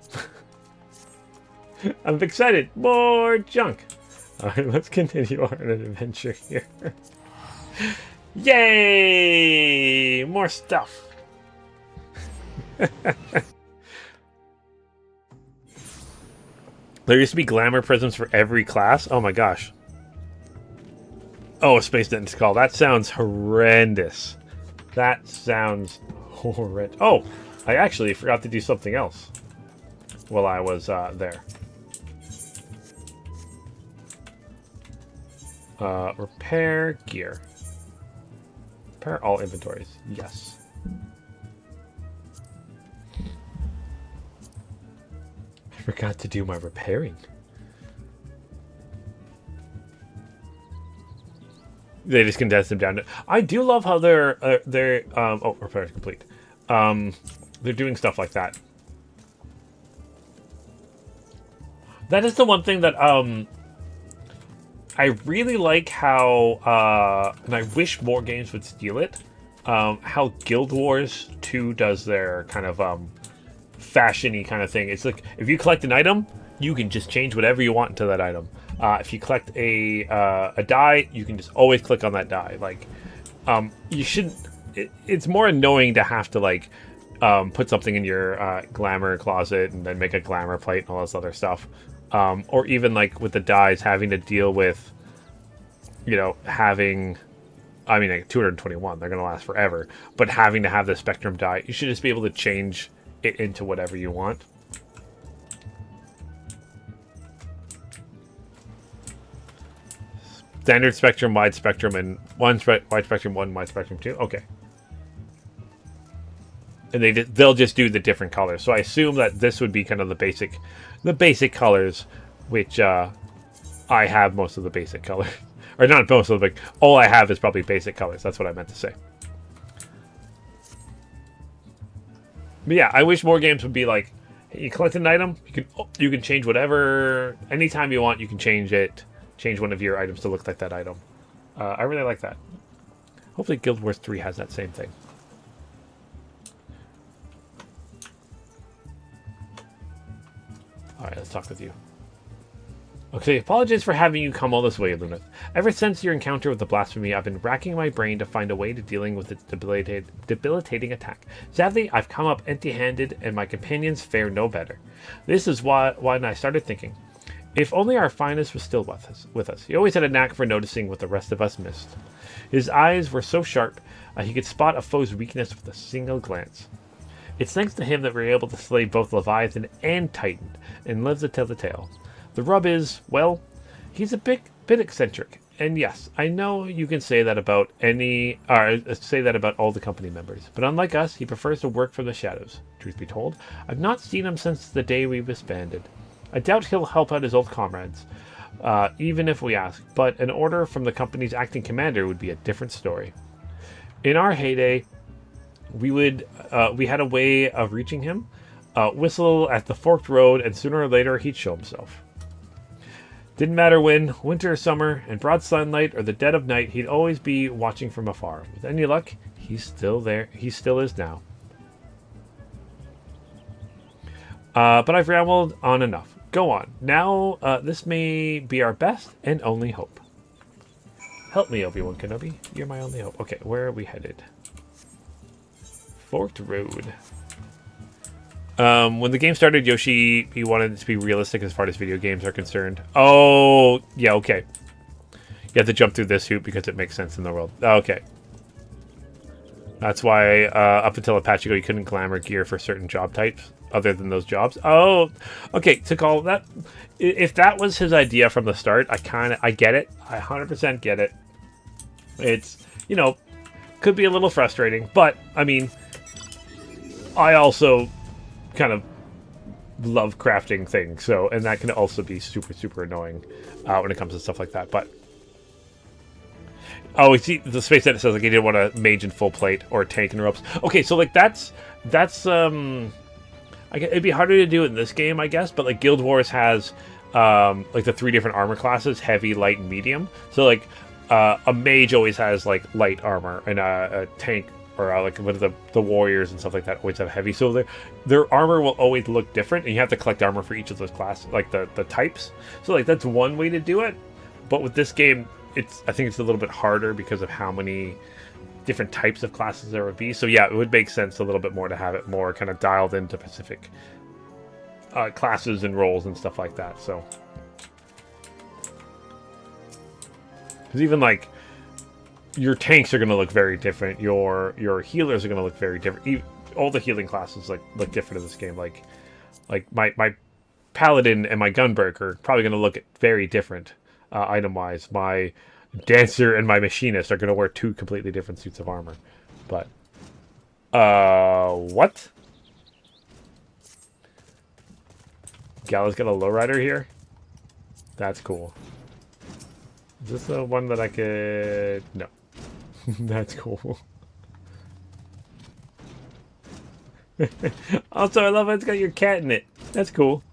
I'm excited. More junk. Alright, let's continue on an adventure here. Yay! More stuff. There used to be glamour prisms for every class. Oh my gosh. Oh, a space dentist call. That sounds horrendous. That sounds horrendous. Oh, I actually forgot to do something else while I was there. Repair gear. Repair all inventories. Yes. I forgot to do my repairing. They just condense them down. I do love how they're oh, repair is complete. They're doing stuff like that. That is the one thing that I really like how and I wish more games would steal it. How Guild Wars 2 does their kind of fashion-y kind of thing. It's like if you collect an item, you can just change whatever you want into that item. If you collect a die, you can just always click on that die. Like, you shouldn't. It's more annoying to have to like put something in your glamour closet and then make a glamour plate and all this other stuff. Or even like with the dies, having to deal with, you know, having. I mean, like 221, they're gonna last forever. But having to have the Spectrum die, you should just be able to change it into whatever you want. Standard spectrum, wide spectrum, and wide spectrum, wide spectrum 2. Okay. And they'll just do the different colors. So I assume that this would be kind of the basic colors, which I have most of the basic colors. Or not most of the all I have is probably basic colors. That's what I meant to say. But yeah, I wish more games would be like, hey, you collect an item, you can change whatever anytime you want. You can change it, change one of your items to look like that item. I really like that. Hopefully, Guild Wars 3 has that same thing. All right, let's talk with you. Okay, apologies for having you come all this way, Luneth. Ever since your encounter with the blasphemy, I've been racking my brain to find a way to dealing with its debilitating attack. Sadly, I've come up empty-handed, and my companions fare no better. This is why I started thinking, if only our finest was still with us. He always had a knack for noticing what the rest of us missed. His eyes were so sharp, he could spot a foe's weakness with a single glance. It's thanks to him that we were able to slay both Leviathan and Titan, and live to tell the tale. The rub is, well, he's a bit eccentric, and yes, I know you can say that about all the company members, but unlike us, he prefers to work from the shadows. Truth be told, I've not seen him since the day we disbanded. I doubt he'll help out his old comrades, even if we ask, but an order from the company's acting commander would be a different story. In our heyday, we had a way of reaching him, whistle at the forked road, and sooner or later he'd show himself. Didn't matter when, winter or summer, in broad sunlight or the dead of night, he'd always be watching from afar. With any luck, he's still there. He still is now. But I've rambled on enough. Go on. Now, this may be our best and only hope. Help me, Obi-Wan Kenobi. You're my only hope. Okay, where are we headed? Forked Road. When the game started, Yoshi, he wanted it to be realistic as far as video games are concerned. Oh, yeah, okay. You have to jump through this hoop because it makes sense in the world. Okay. That's why, up until a patch ago, you couldn't glamour gear for certain job types other than those jobs. Oh, okay, to call that... If that was his idea from the start, I get it. I 100% get it. It's, you know, could be a little frustrating, but, I mean, I also kind of love crafting things, so, and that can also be super, super annoying when it comes to stuff like that, but... Oh, see, the space that it says, like, he didn't want a mage in full plate or a tank in ropes. Okay, so, like, that's it'd be harder to do in this game, I guess, but, like, Guild Wars has, like, the 3 different armor classes, heavy, light, and medium. So, like, a mage always has, like, light armor, and a tank or like what the warriors and stuff like that always have heavy, so their armor will always look different, and you have to collect armor for each of those classes, like the types. So like that's one way to do it, but with this game, I think it's a little bit harder because of how many different types of classes there would be. So yeah, it would make sense a little bit more to have it more kind of dialed into specific classes and roles and stuff like that. So because even like your tanks are going to look very different. Your healers are going to look very different. All the healing classes look different in this game. Like my paladin and my gunbreaker are probably going to look very different item wise. My dancer and my machinist are going to wear two completely different suits of armor. But what? Gala's got a lowrider here. That's cool. Is this the one that I could? No. That's cool. Also, I love how it's got your cat in it. That's cool.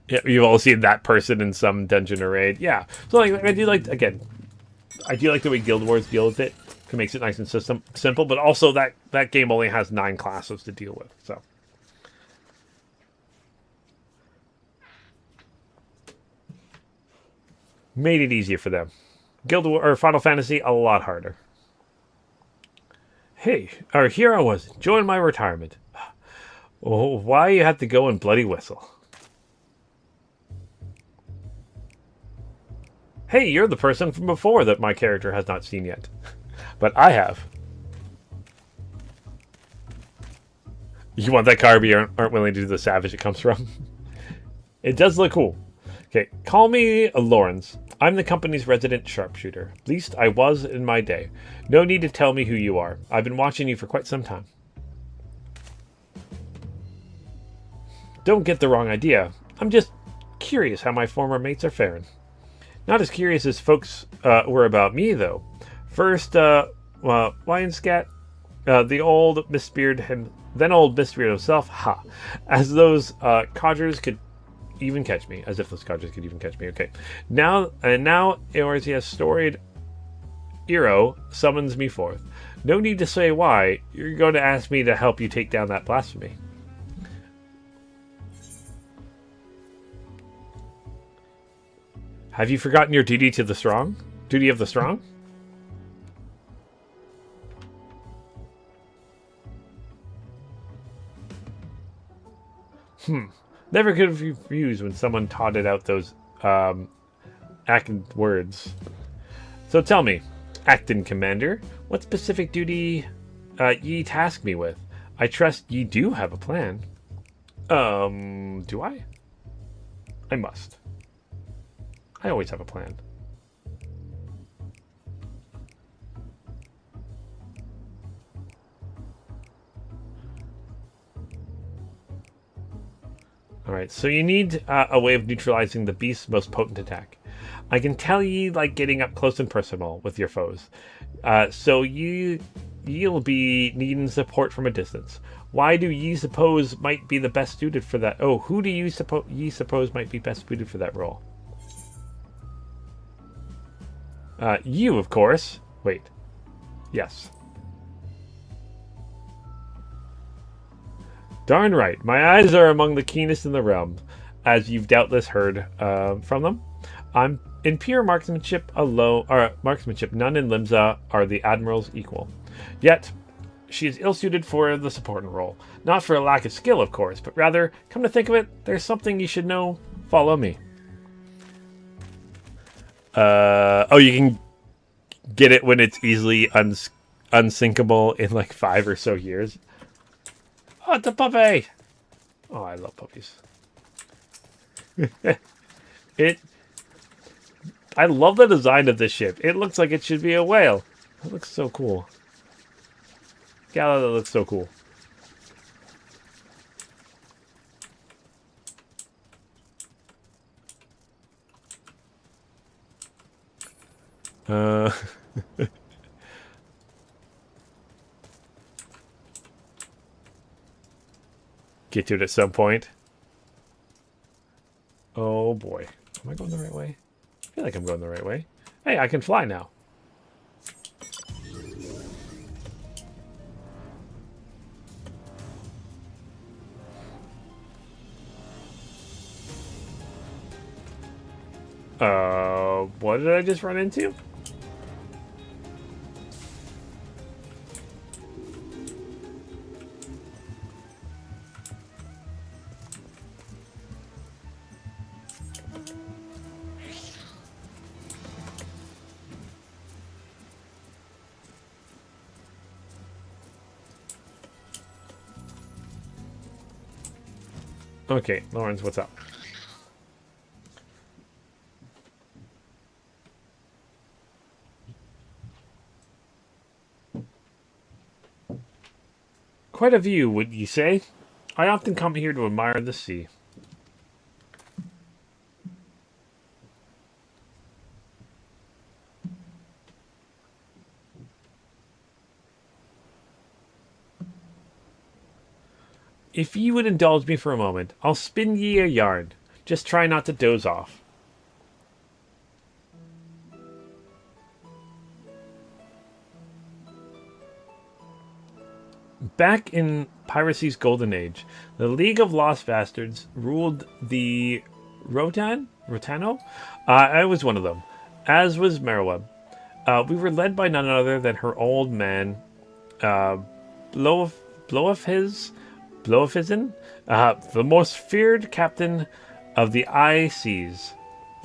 Yeah, you've all seen that person in some dungeon or raid. Yeah. So like, I do like the way Guild Wars deal with it. It makes it nice and simple, but also that game only has 9 classes to deal with. So. Made it easier for them. Guild War or Final Fantasy a lot harder. Hey, here I was enjoying my retirement. Oh, why you have to go and bloody whistle? Hey, you're the person from before that my character has not seen yet, but I have. You want that car, but you aren't willing to do the savage it comes from. It does look cool. Okay, call me Lawrence. I'm the company's resident sharpshooter. At least I was in my day. No need to tell me who you are. I've been watching you for quite some time. Don't get the wrong idea. I'm just curious how my former mates are faring. Not as curious as folks were about me, though. First, Lionscat, the old Mistbeard, then old Mistbeard himself, ha! As those codgers could even catch me, as if those codgers could even catch me. Okay, now Eorzea's storied hero summons me forth. No need to say why. You're going to ask me to help you take down that blasphemy. Have you forgotten your duty to the strong? Duty of the strong? Never could have refused when someone totted out those acting words. So tell me, acting commander, what specific duty ye task me with? I trust ye do have a plan. Do I? I must. I always have a plan. Alright, so you need a way of neutralizing the beast's most potent attack. I can tell ye like getting up close and personal with your foes. So you'll be needing support from a distance. Why do ye suppose might be the best suited for that? Oh, who do ye suppose might be best suited for that role? You, of course. Wait. Yes. Darn right. My eyes are among the keenest in the realm, as you've doubtless heard from them. I'm in pure marksmanship alone, or marksmanship. None in Limsa are the admiral's equal. Yet, she is ill-suited for the supporting role. Not for a lack of skill, of course, but rather, come to think of it, there's something you should know. Follow me. Oh, you can get it when it's easily unsinkable in like 5 or so years. Oh, it's a puppy! Oh, I love puppies. I love the design of this ship. It looks like it should be a whale. It looks so cool. Gala, that looks so cool. Get to it at some point. Oh boy. Am I going the right way? I feel like I'm going the right way. Hey, I can fly now. What did I just run into? Okay, Lawrence, what's up? Quite a view, would you say? I often come here to admire the sea. If ye would indulge me for a moment, I'll spin ye a yarn. Just try not to doze off. Back in piracy's golden age, the League of Lost Bastards ruled the Rotano? I was one of them, as was Meroweb. We were led by none other than her old man, Blowifizin, the most feared captain of the Eye Seas.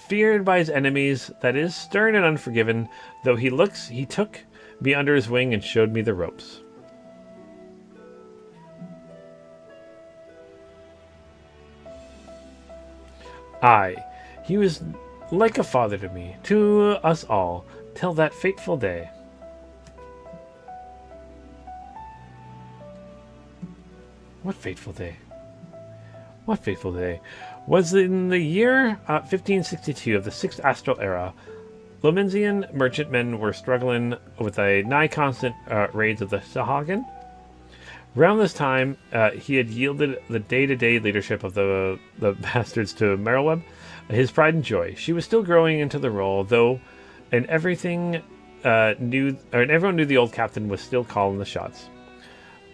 Feared by his enemies, that is, stern and unforgiving, though he took me under his wing and showed me the ropes. Aye, he was like a father to me, to us all, till that fateful day. What fateful day? What fateful day? Was in the year 1562 of the 6th Astral Era. Lomensian merchantmen were struggling with a nigh-constant raids of the Sahagan. Around this time, he had yielded the day-to-day leadership of the bastards to Meroweb, his pride and joy. She was still growing into the role, though, and everyone knew the old captain was still calling the shots.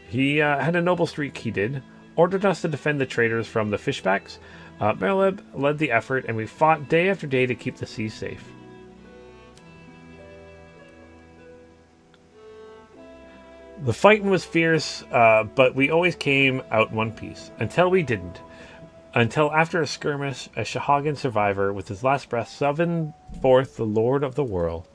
He had a noble streak, he did. Ordered us to defend the traders from the fishbacks. Meroweb led the effort, and we fought day after day to keep the sea safe. The fighting was fierce, but we always came out in one piece. Until we didn't. Until after a skirmish, a Sahagan survivor, with his last breath, summoned forth the Lord of the Whirl.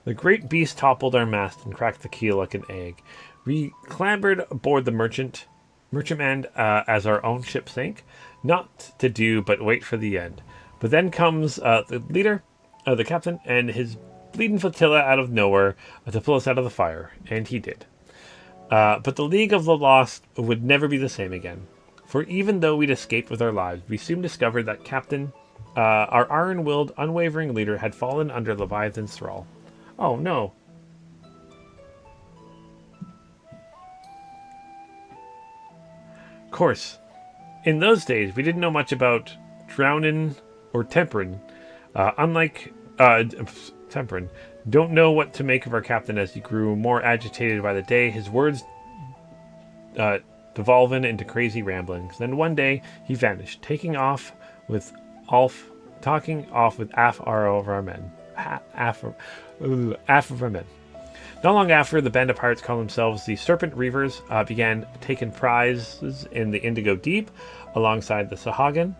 The great beast toppled our mast and cracked the keel like an egg. We clambered aboard the merchantman as our own ship sank. Not to do but wait for the end. But then comes the leader, the captain, and his bleeding flotilla out of nowhere to pull us out of the fire, and he did. But the League of the Lost would never be the same again. For even though we'd escaped with our lives, we soon discovered that Captain, our iron-willed, unwavering leader, had fallen under Leviathan's thrall. Oh, no. Of course, in those days, we didn't know much about drowning or tempering. Unlike Temperin, don't know what to make of our captain as he grew more agitated by the day, his words devolving into crazy ramblings. Then one day he vanished, talking off with half of our men. Not long after, the band of pirates calling themselves the Serpent Reavers began taking prizes in the Indigo Deep alongside the Sahagan.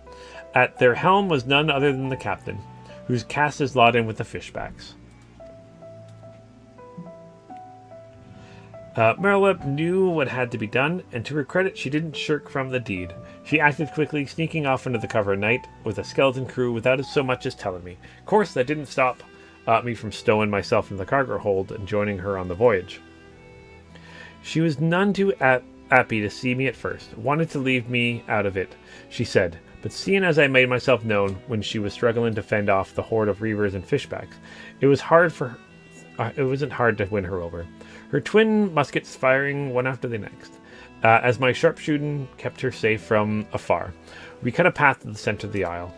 At their helm was none other than the captain, who's cast his lot in with the fishbacks. Meroweb knew what had to be done, and to her credit, she didn't shirk from the deed. She acted quickly, sneaking off into the cover of night with a skeleton crew without so much as telling me. Of course, that didn't stop me from stowing myself in the cargo hold and joining her on the voyage. She was none too happy to see me at first, wanted to leave me out of it, she said. But seeing as I made myself known when she was struggling to fend off the horde of reavers and fishbacks, it wasn't hard to win her over. Her twin muskets firing one after the next, as my sharpshooting kept her safe from afar. We cut a path to the center of the isle.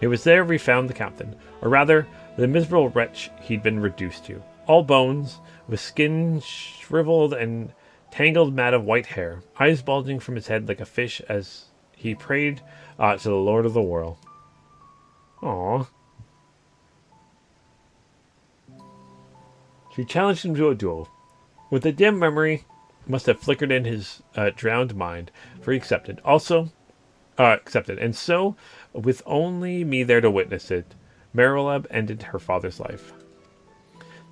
It was there we found the captain, or rather, the miserable wretch he'd been reduced to. All bones, with skin shriveled and tangled mat of white hair, eyes bulging from his head like a fish as he prayed to the Lord of the Whirl. Aww. She challenged him to a duel. With a dim memory must have flickered in his drowned mind, for he accepted. Accepted. And so, with only me there to witness it, Merolab ended her father's life.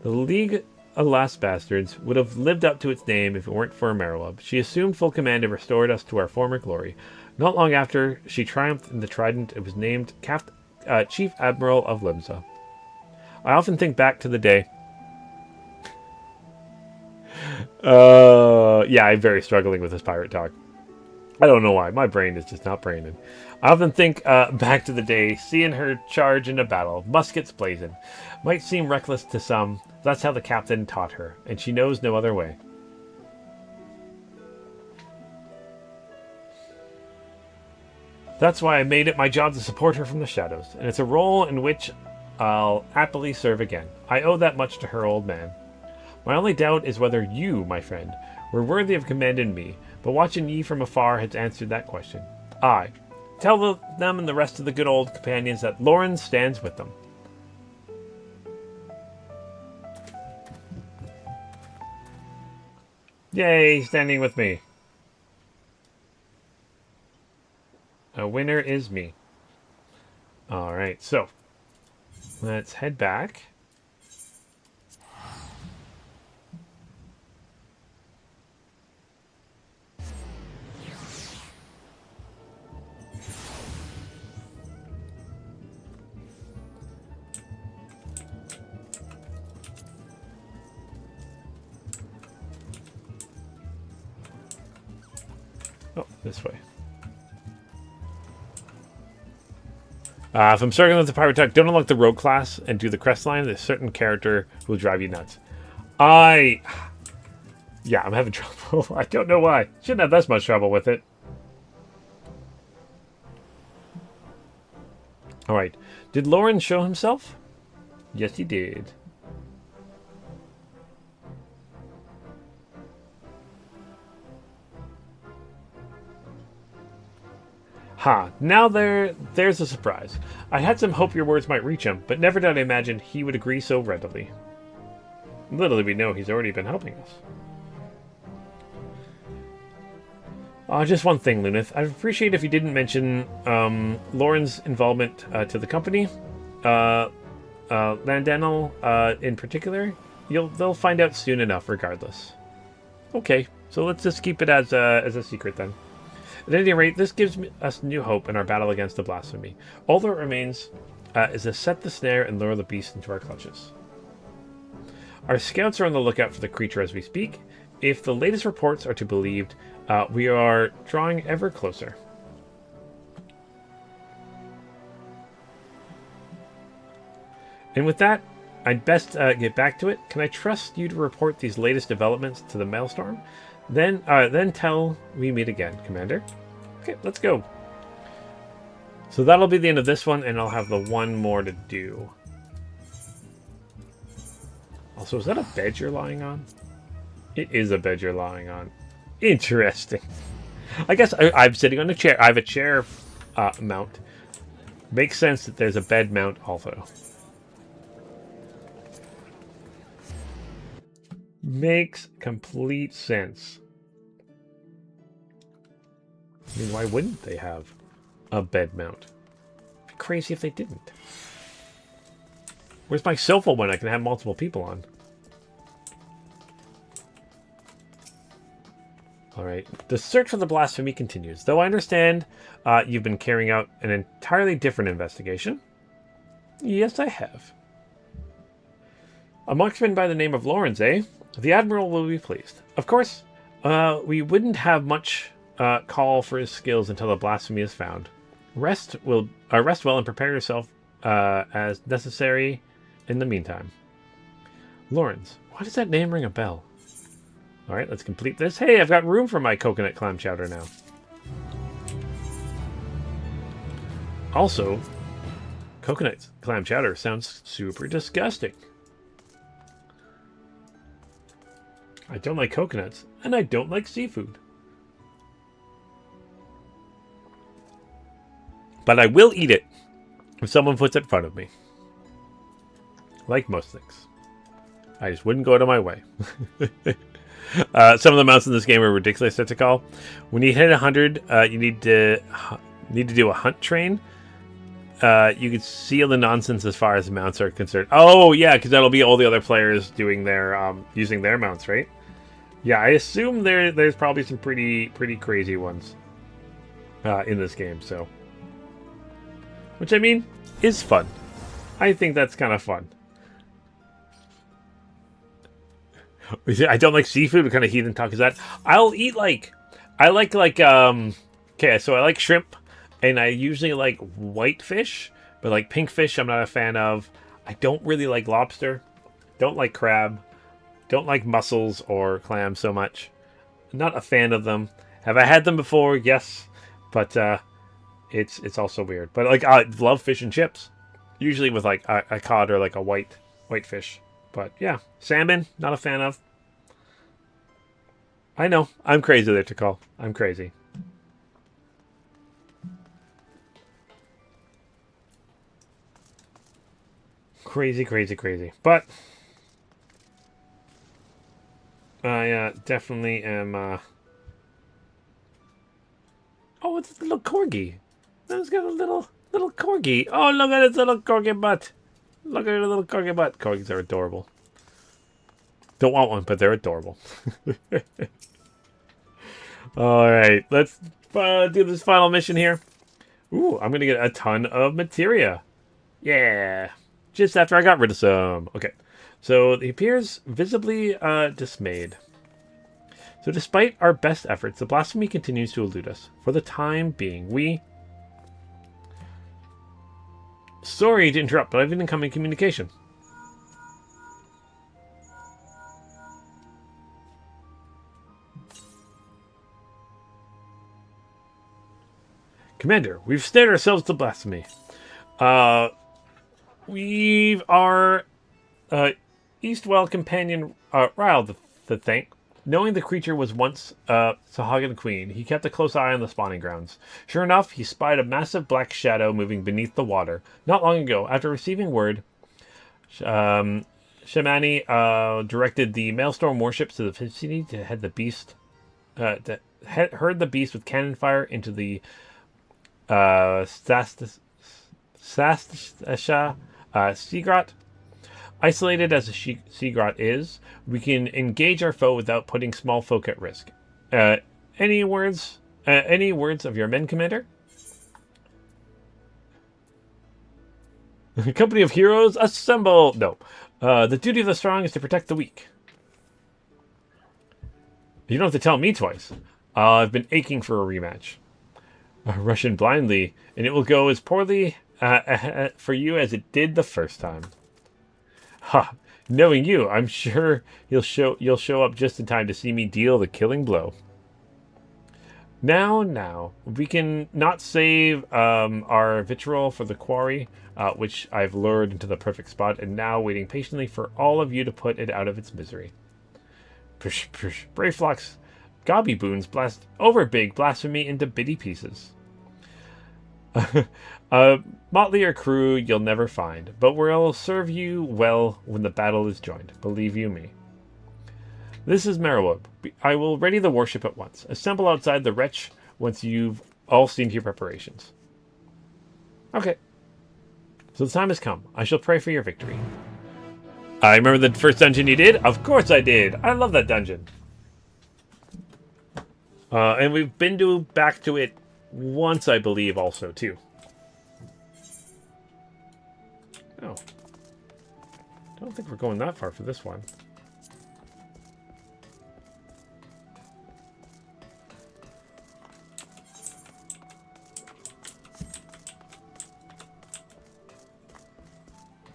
The League of Last Bastards would have lived up to its name if it weren't for Merolab. She assumed full command and restored us to our former glory. Not long after she triumphed in the Trident, it was named Chief Admiral of Limsa. I often think back to the day. Yeah, I'm very struggling with this pirate talk. I don't know why. My brain is just not braining. I often think back to the day, seeing her charge into battle, muskets blazing. Might seem reckless to some, but that's how the captain taught her, and she knows no other way. That's why I made it my job to support her from the shadows, and it's a role in which I'll happily serve again. I owe that much to her, old man. My only doubt is whether you, my friend, were worthy of commanding me, but watching ye from afar has answered that question. Aye. Tell them and the rest of the good old companions that Lauren stands with them. Yay, standing with me. A winner is me. Alright, so let's head back. Oh, this way. If I'm struggling with the pirate talk, don't unlock the rogue class and do the crest line. There's a certain character who will drive you nuts. Yeah, I'm having trouble. I don't know why. Shouldn't have this much trouble with it. Alright. Did Lauren show himself? Yes, he did. Now there's a surprise. I had some hope your words might reach him, but never did I imagine he would agree so readily. Little did we know he's already been helping us. Just one thing, Lunith. I'd appreciate if you didn't mention Lauren's involvement to the company. Fandaniel in particular. They'll find out soon enough, regardless. Okay, so let's just keep it as a secret then. At any rate, this gives us new hope in our battle against the blasphemy. All that remains is to set the snare and lure the beast into our clutches. Our scouts are on the lookout for the creature as we speak. If the latest reports are to be believed, we are drawing ever closer. And with that, I'd best get back to it. Can I trust you to report these latest developments to the Maelstrom? Then till we meet again, Commander. Okay, let's go. So that'll be the end of this one, and I'll have the one more to do. Also, is that a bed you're lying on? It is a bed you're lying on. Interesting. I guess I'm sitting on a chair. I have a chair mount. Makes sense that there's a bed mount also. Makes complete sense. I mean, why wouldn't they have a bed mount? It'd be crazy if they didn't. Where's my sofa one I can have multiple people on? Alright, the search for the blasphemy continues. Though I understand you've been carrying out an entirely different investigation. Yes, I have. A marksman by the name of Lawrence, eh? The Admiral will be pleased. Of course, we wouldn't have much call for his skills until the blasphemy is found. Rest well and prepare yourself as necessary in the meantime. Lawrence, why does that name ring a bell? Alright, let's complete this. Hey, I've got room for my coconut clam chowder now. Also, Coconut clam chowder sounds super disgusting. I don't like coconuts, and I don't like seafood. But I will eat it if someone puts it in front of me. Like most things. I just wouldn't go out of my way. Some of the mounts in this game are ridiculous to call. When you hit 100, you need to do a hunt train. You could seal the nonsense as far as mounts are concerned. Oh yeah, because that'll be all the other players doing their using their mounts, right? Yeah, I assume there's probably some pretty crazy ones in this game. So, which I mean is fun. I think that's kind of fun. I don't like seafood. What kind of heathen talk is that? I'll eat okay, so I like shrimp, and I usually like white fish, but like pink fish I'm not a fan of. I don't really like lobster. Don't like crab. Don't like mussels or clams so much. Not a fan of them. Have I had them before? Yes, but it's also weird. But like I love fish and chips, usually with like a cod or like a white fish. But yeah, salmon, not a fan of. I know, I'm crazy there to call. I'm crazy. Crazy. But I definitely am. Oh, it's a little corgi. It's got a little corgi. Oh, look at its little corgi butt. Look at the little corgi butt. Corgis are adorable. Don't want one, but they're adorable. Alright, let's do this final mission here. Ooh, I'm going to get a ton of materia. Yeah. Just after I got rid of some. Okay. So he appears visibly dismayed. So despite our best efforts, the blasphemy continues to elude us. For the time being, we... Sorry to interrupt, but I've an incoming communication. Commander, we've snared ourselves to blasphemy. We've our Eastwell companion Ryle the thank. Knowing the creature was once Sahagan Queen, he kept a close eye on the spawning grounds. Sure enough, he spied a massive black shadow moving beneath the water. Not long ago, after receiving word, Shamani directed the Maelstrom warships to the vicinity to head the beast, herd the beast with cannon fire into the Sastasha Seagrot. Isolated as a Seagrot is, we can engage our foe without putting small folk at risk. Any words of your men, Commander? Company of heroes, assemble! No. The duty of the strong is to protect the weak. You don't have to tell me twice. I've been aching for a rematch. Russian blindly, and it will go as poorly for you as it did the first time. Ha! Knowing you, I'm sure you'll show up just in time to see me deal the killing blow. Now, we can not save our vitriol for the quarry, which I've lured into the perfect spot, and now waiting patiently for all of you to put it out of its misery. Brave flocks, gobby boons blast over big blasphemy into bitty pieces. Motley or crew you'll never find, but we'll serve you well when the battle is joined, believe you me. This is Marrowwood. I will ready the warship at once. Assemble outside the wretch once you've all seen to your preparations. Okay. So the time has come. I shall pray for your victory. I remember the first dungeon you did? Of course I did. I love that dungeon. And we've been back to it once, I believe, also, too. Oh. I don't think we're going that far for this one.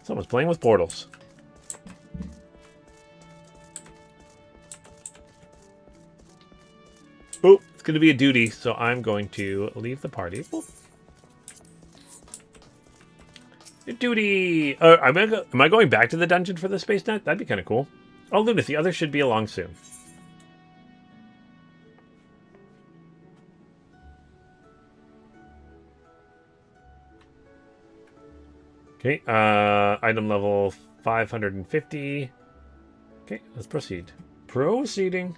Someone's playing with portals. Oh, it's going to be a duty, so I'm going to leave the party. Duty! Am I going back to the dungeon for the space net? That'd be kind of cool. Oh, Lunith, the others should be along soon. Okay, item level 550. Okay, let's proceed. Proceeding.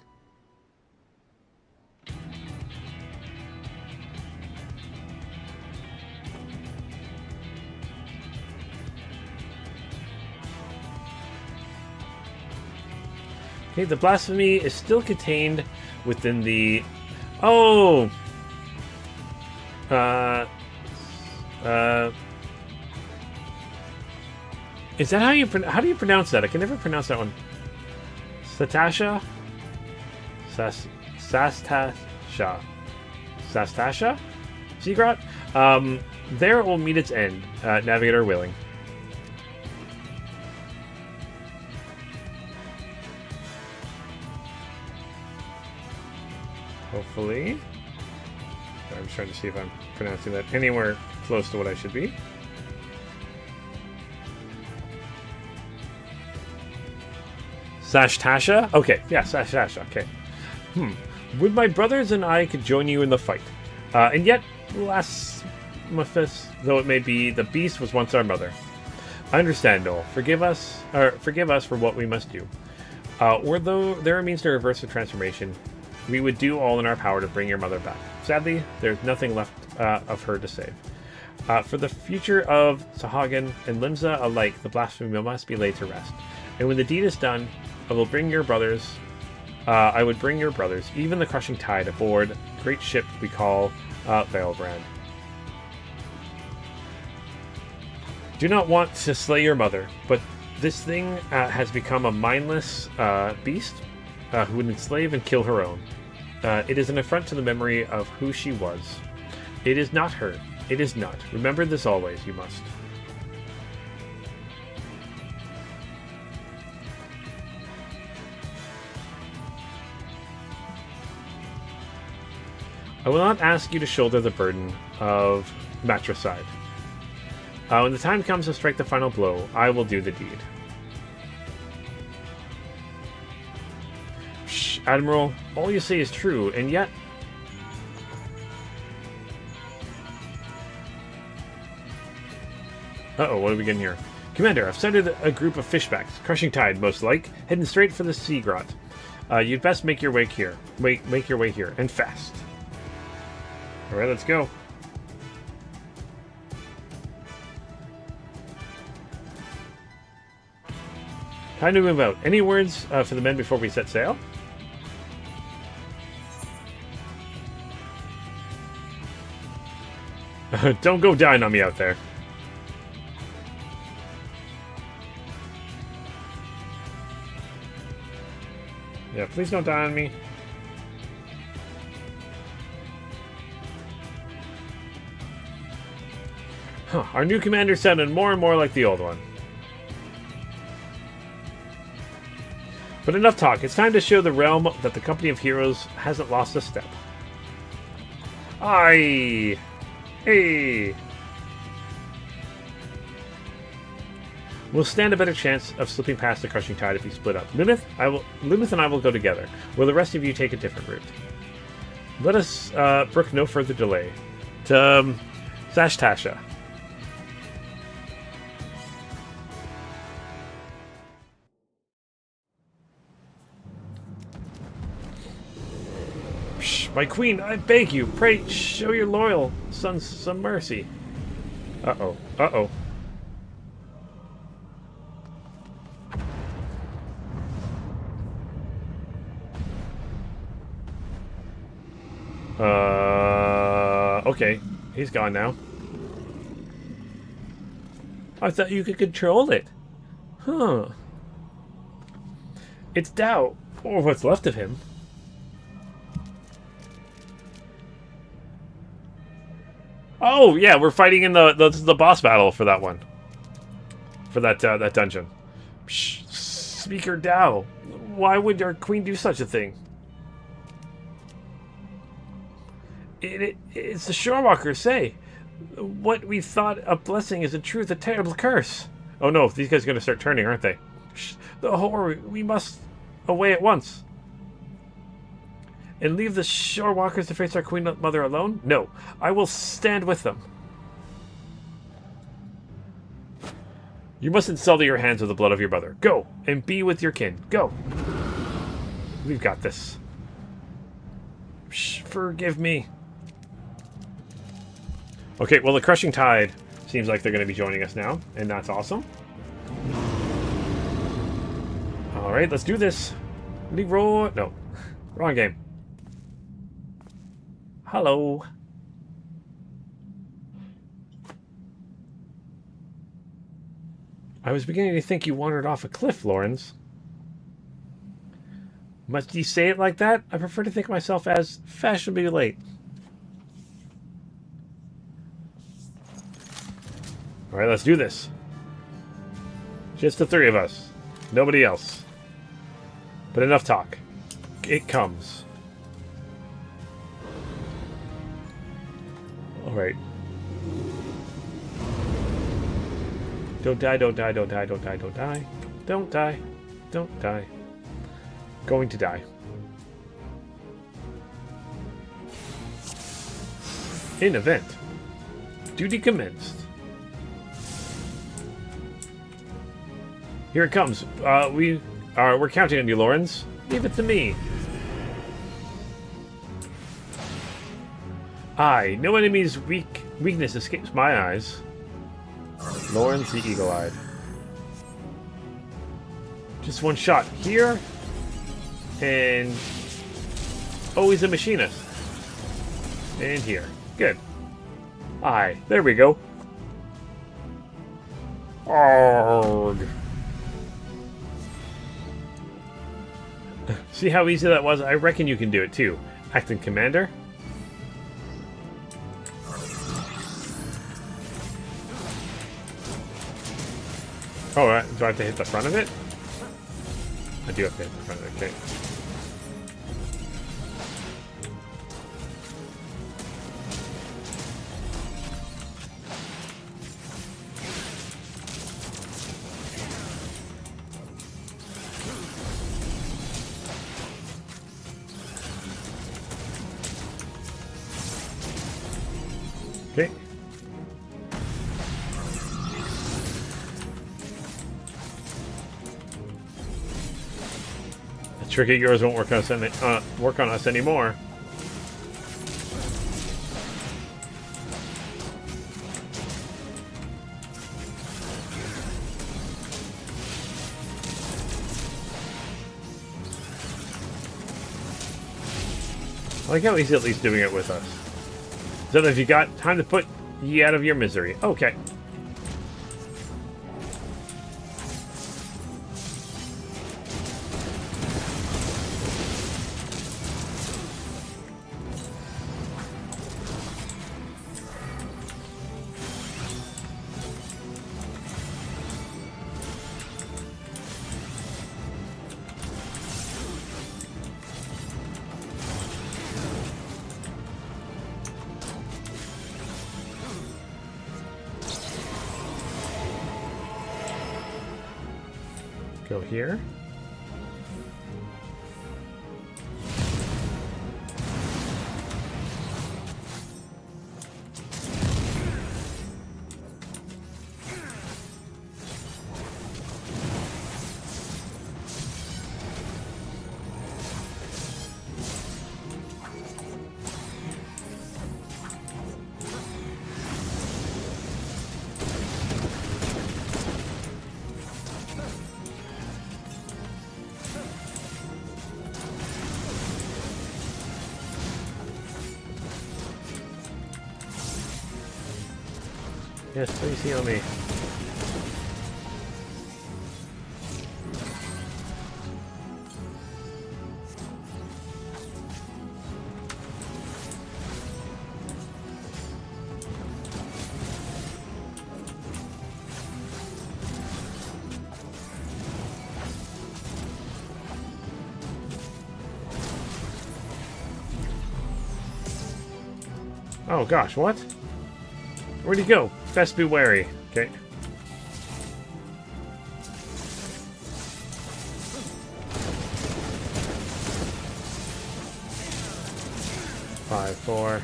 Okay, the blasphemy is still contained within the... Oh! Is that how you how do you pronounce that? I can never pronounce that one. Satasha? Sastasha. Sastasha? Seagrot? There it will meet its end. Navigator willing. Hopefully. I'm just trying to see if I'm pronouncing that anywhere close to what I should be. Sashtasha? Okay, yeah, Sashtasha, okay. Would my brothers and I could join you in the fight. And yet, blasphemous though it may be, the beast was once our mother. I understand, Noel. Forgive us for what we must do. Or though there are means to reverse the transformation, we would do all in our power to bring your mother back. Sadly, there's nothing left of her to save. For the future of Sahagin and Limsa alike, the blasphemy must be laid to rest. And when the deed is done, I will bring your brothers. I would bring your brothers, even the crushing tide, aboard great ship we call Veilbrand. Do not want to slay your mother, but this thing has become a mindless beast who would enslave and kill her own. It is an affront to the memory of who she was. It is not her. It is not. Remember this always, you must. I will not ask you to shoulder the burden of matricide. When the time comes to strike the final blow, I will do the deed. Shh, Admiral, all you say is true, and yet... Uh-oh, what are we getting here? Commander, I've sighted a group of fishbacks, crushing tide, most like, heading straight for the sea grot. You'd best make your way here. Make your way here, and fast. Alright, let's go. Time to move out. Any words for the men before we set sail? Don't go dying on me out there. Yeah, please don't die on me. Huh, our new commander sounded more and more like the old one. But enough talk. It's time to show the realm that the company of heroes hasn't lost a step. Aye! Hey! We'll stand a better chance of slipping past the crushing tide if we split up. Lunith and I will go together, while the rest of you take a different route. Let us brook no further delay. To Sashtasha. My queen, I beg you, pray show your loyal sons some mercy. Uh-oh. Uh-oh. Okay. He's gone now. I thought you could control it. Huh. It's Dao, or what's left of him. Oh, yeah, we're fighting in the boss battle for that one. For that that dungeon. Psh, Speaker Dao, why would our queen do such a thing? It's the Shorewalkers say. What we thought a blessing is in truth a terrible curse. Oh no, these guys are going to start turning, aren't they? Shh, the horror, we must away at once. And leave the shore walkers to face our queen mother alone? No, I will stand with them. You mustn't sully your hands with the blood of your brother. Go, and be with your kin. Go. We've got this. Shh, forgive me. Okay, well, the Crushing Tide seems like they're going to be joining us now, and that's awesome. Alright, let's do this. Leroy... No, wrong game. Hello. I was beginning to think you wandered off a cliff, Lawrence. Must you say it like that? I prefer to think of myself as fashionably late. Alright, let's do this. Just the three of us. Nobody else. But enough talk. It comes. Alright. Don't die, don't die, don't die, don't die, don't die. Don't die. Don't die. Going to die. In event. Duty commenced. Here it comes. We're counting on you, Lawrence. Leave it to me. Aye, no enemy's weakness escapes my eyes. Lawrence the Eagle-Eyed. Just one shot here. And... oh, he's a machinist. And here. Good. Aye, there we go. Arrgh. See how easy that was? I reckon you can do it too. Acting Commander. Oh, do I have to hit the front of it? I do have to hit the front of it, okay. Okay. The trick of yours won't work on us anymore. I like how he's at least doing it with us. So if you got time to put ye out of your misery. Okay. Go here. Yes, please heal me. Oh gosh, what? Where'd he go? Best be wary. Okay. Five, four.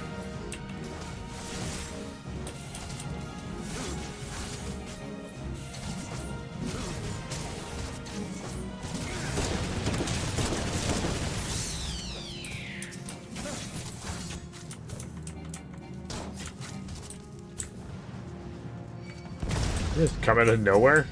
Just come out of nowhere?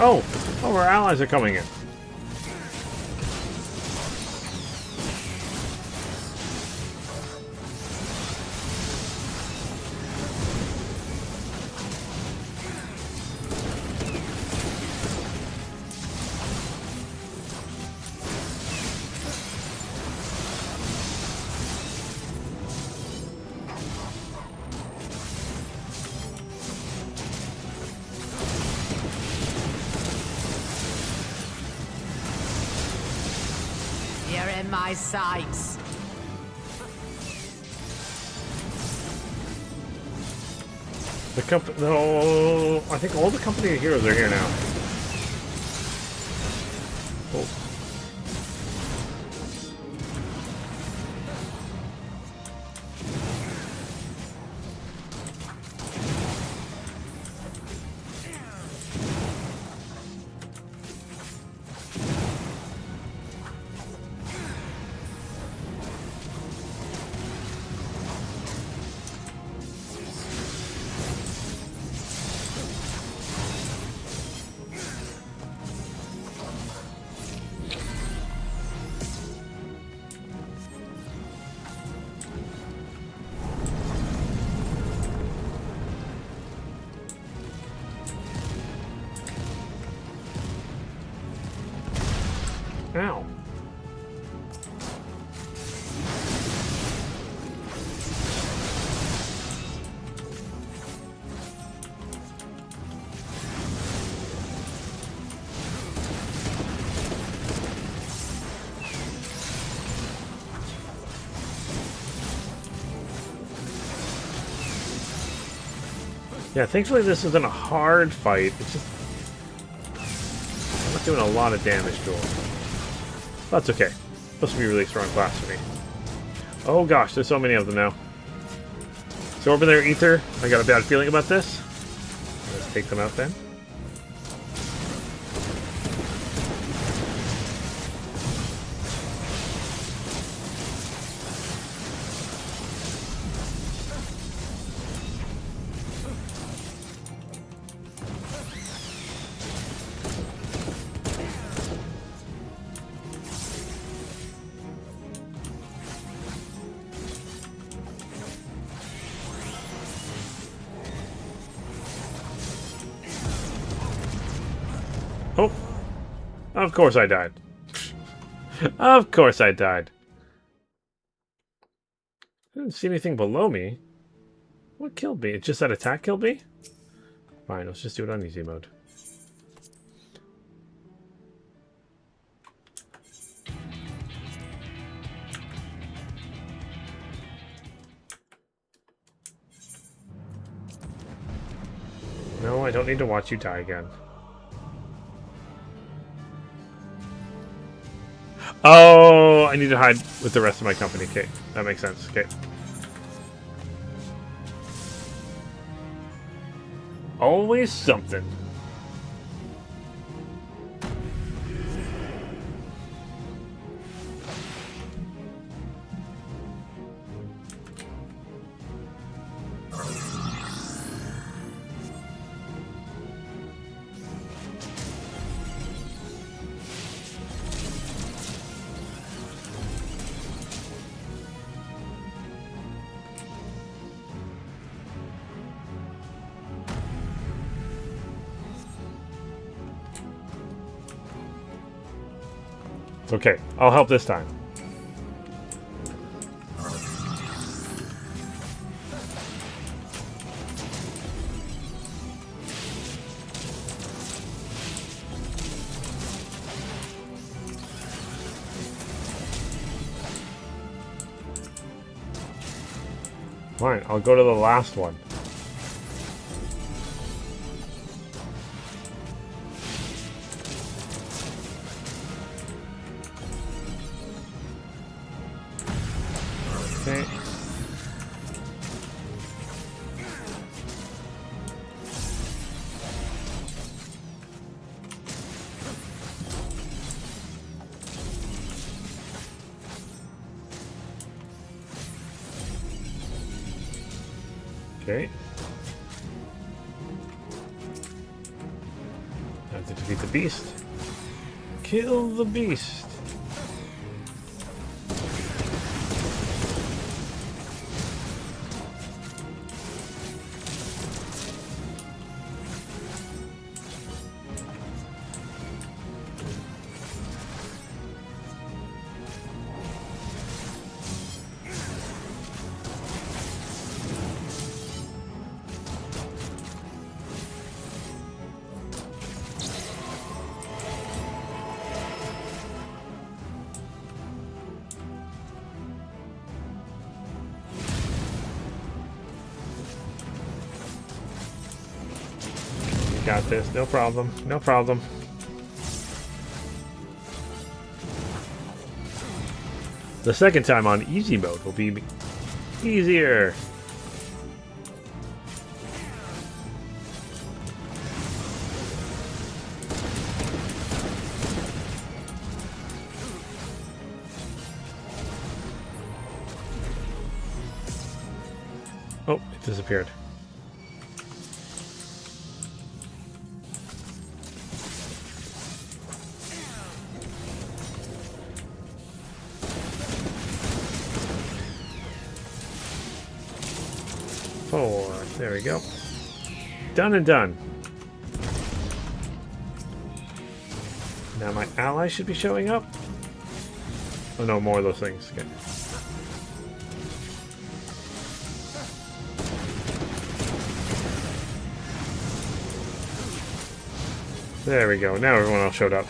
Oh! Oh, our allies are coming in.
You're in my sights.
The company. No, I think all the company of heroes are here now. Oh. Ow. Yeah, thankfully this isn't a hard fight. It's just I'm not doing a lot of damage to him. That's okay. Supposed to be a really strong class for me. Oh gosh, there's so many of them now. So over there, Ether, I got a bad feeling about this. Let's take them out then. Oh, of course I died. Of course I died. I didn't see anything below me. What killed me? It's just that attack killed me? Fine, let's just do it on easy mode. No, I don't need to watch you die again. Oh, I need to hide with the rest of my company. Okay, that makes sense. Okay. Always something. It's okay. I'll help this time. Fine, I'll go to the last one. Okay. Okay. Time to defeat the beast. Kill the beast. Got this, no problem, no problem. The second time on easy mode will be easier. Oh, it disappeared. Four. There we go. Done and done. Now my allies should be showing up. Oh no, more of those things. Okay. There we go. Now everyone else showed up.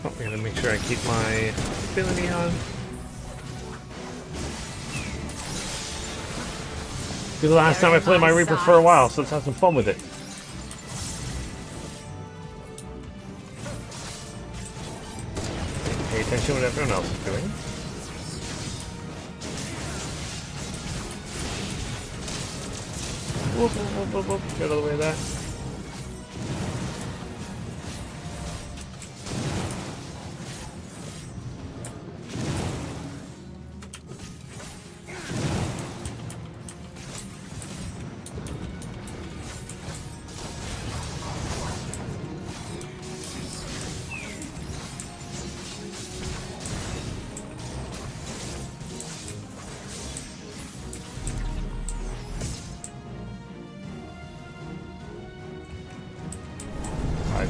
Oh, I gotta make sure I keep my ability on. This is the last time I played my Reaper for a while, so let's have some fun with it. Pay attention to what everyone else is doing. Whoop, whoop, whoop, whoop. Get out of the way of that.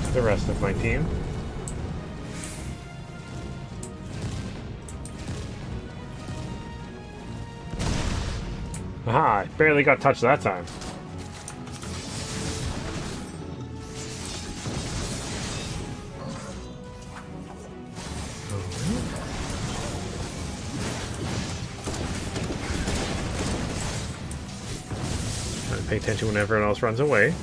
To the rest of my team. Aha, I barely got touched that time. Try to pay attention when everyone else runs away.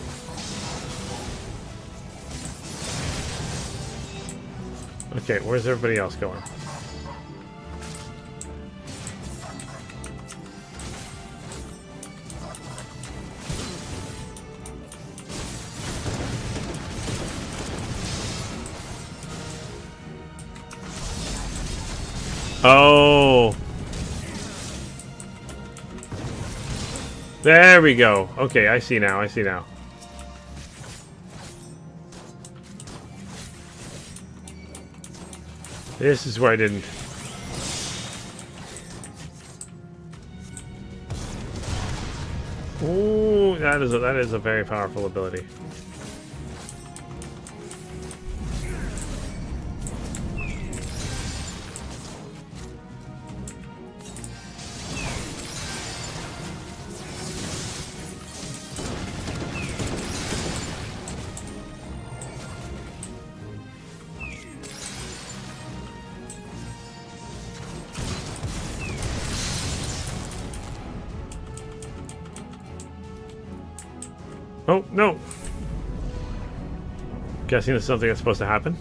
Okay, where's everybody else going? Oh! There we go. Okay, I see now, I see now. This is where I didn't. Ooh, that is a very powerful ability. Oh, no! Guessing this is something that's supposed to happen.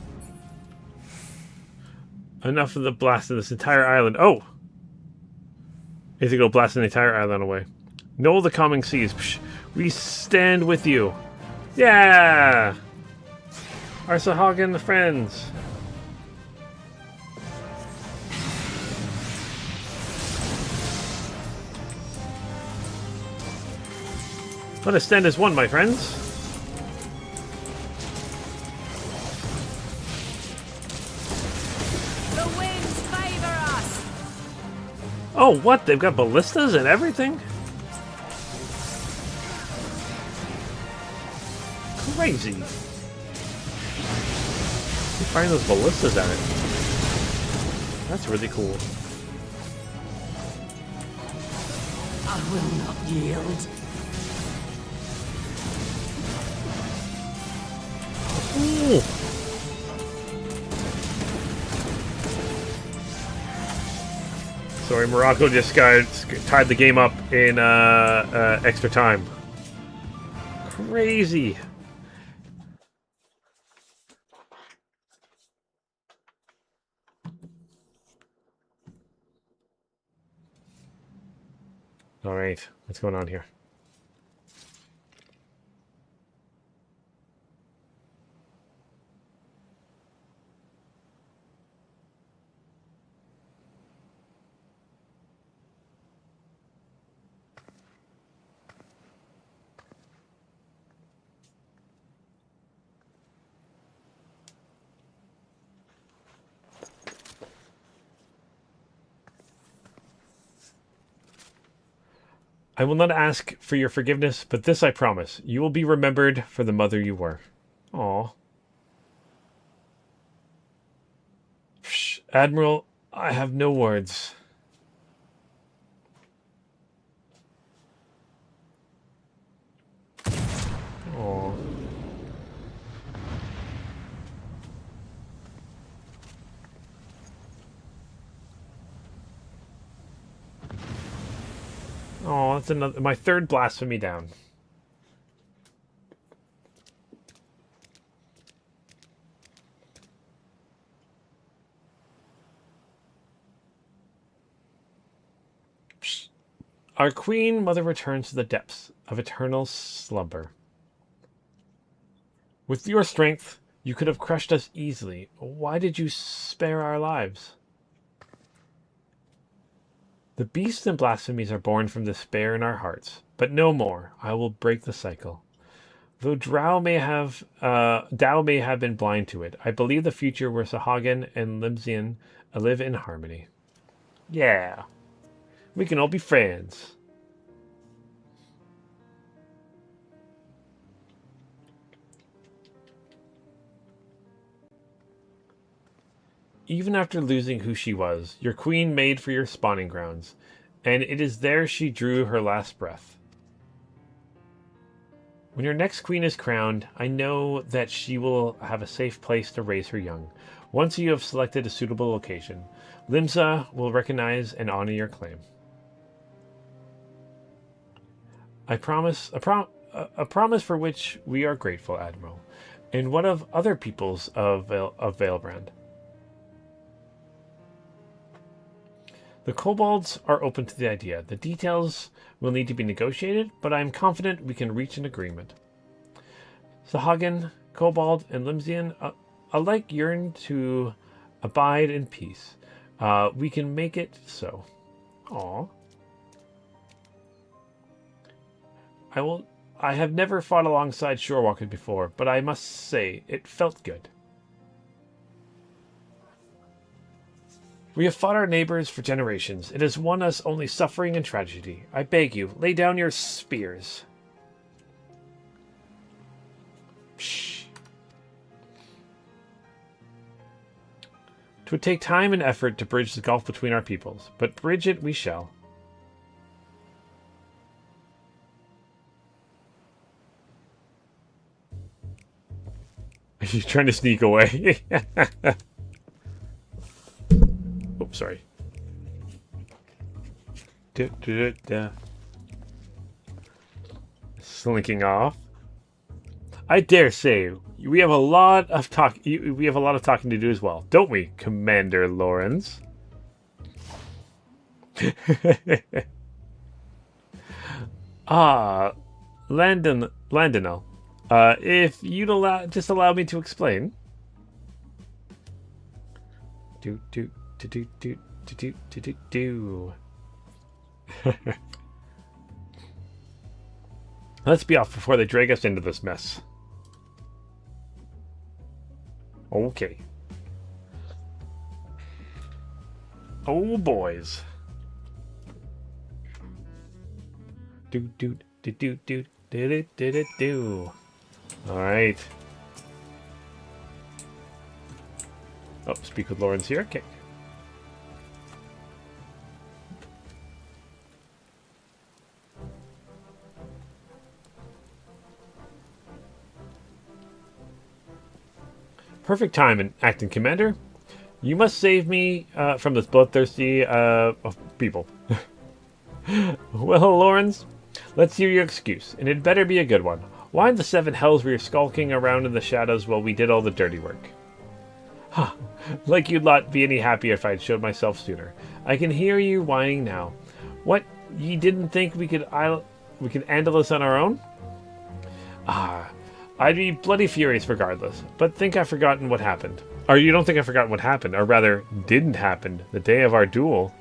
Enough of the blast of this entire island. Oh! Is it go blast the entire island away? Know the coming seas. Psh, we stand with you. Yeah! Our Sahuagin friends. Let us stand as one, my friends.
The winds favor us.
Oh, what? They've got ballistas and everything? Crazy. You find those ballistas at it. That's really cool.
I will not yield.
Ooh. Sorry, Morocco just tied the game up in extra time. Crazy. All right, what's going on here? I will not ask for your forgiveness, but this I promise. You will be remembered for the mother you were. Aw. Psh, Admiral, I have no words. Aw. Oh, that's another my third blasphemy down. Psst. Our Queen Mother returns to the depths of eternal slumber. With your strength, you could have crushed us easily. Why did you spare our lives? The beasts and blasphemies are born from despair in our hearts, but no more. I will break the cycle. Though Tao may have been blind to it, I believe the future where Sahuagin and Limsian live in harmony. Yeah, we can all be friends. Even after losing who she was, your queen made for your spawning grounds, and it is there she drew her last breath. When your next queen is crowned, I know that she will have a safe place to raise her young. Once you have selected a suitable location, Limsa will recognize and honor your claim. I promise a promise for which we are grateful, Admiral. And what of other peoples of Valebrand? The kobolds are open to the idea. The details will need to be negotiated, but I am confident we can reach an agreement. Sahuagin, Kobold, and Limsian alike yearn to abide in peace. We can make it so. Aww. I have never fought alongside Shorewalkers before, but I must say, it felt good. We have fought our neighbors for generations. It has won us only suffering and tragedy. I beg you, lay down your spears. Shh. It would take time and effort to bridge the gulf between our peoples, but bridge it we shall. Are you trying to sneak away? Oops, sorry. Slinking off. I dare say we have a lot of talking to do as well, don't we, Commander Lawrence? Landonel. If you'd allow me to explain. Do. Let's be off before they drag us into this mess. Okay. Oh, boys. Do. All right. Oh, speak with Lawrence here. Okay. Perfect time, acting commander. You must save me from this bloodthirsty people. Well, Lawrence, let's hear your excuse, and it better be a good one. Why in the seven hells were you skulking around in the shadows while we did all the dirty work? Huh. Like you'd not be any happier if I'd showed myself sooner. I can hear you whining now. What, ye didn't think we could handle this on our own? Ah, I'd be bloody furious regardless, but think I've forgotten what happened. Or you don't think I've forgotten what happened, or rather, didn't happen, the day of our duel.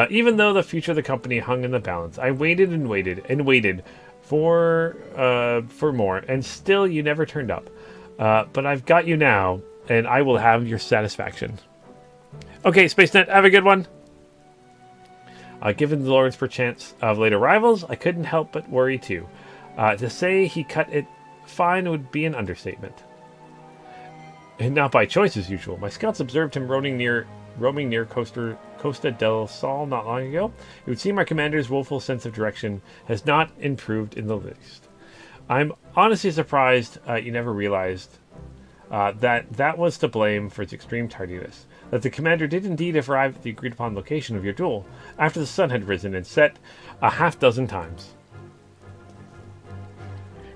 Even though the future of the company hung in the balance, I waited and waited and waited for more, and still you never turned up. But I've got you now, and I will have your satisfaction. Okay, SpaceNet, have a good one. Given the Lawrence perchance of late arrivals, I couldn't help but worry too. To say he cut it fine would be an understatement. And not by choice as usual. My scouts observed him roaming near Costa del Sol not long ago. It would seem our commander's woeful sense of direction has not improved in the least. I'm honestly surprised you never realized that was to blame for its extreme tardiness. That the commander did indeed arrive at the agreed-upon location of your duel, after the sun had risen and set a half-dozen times.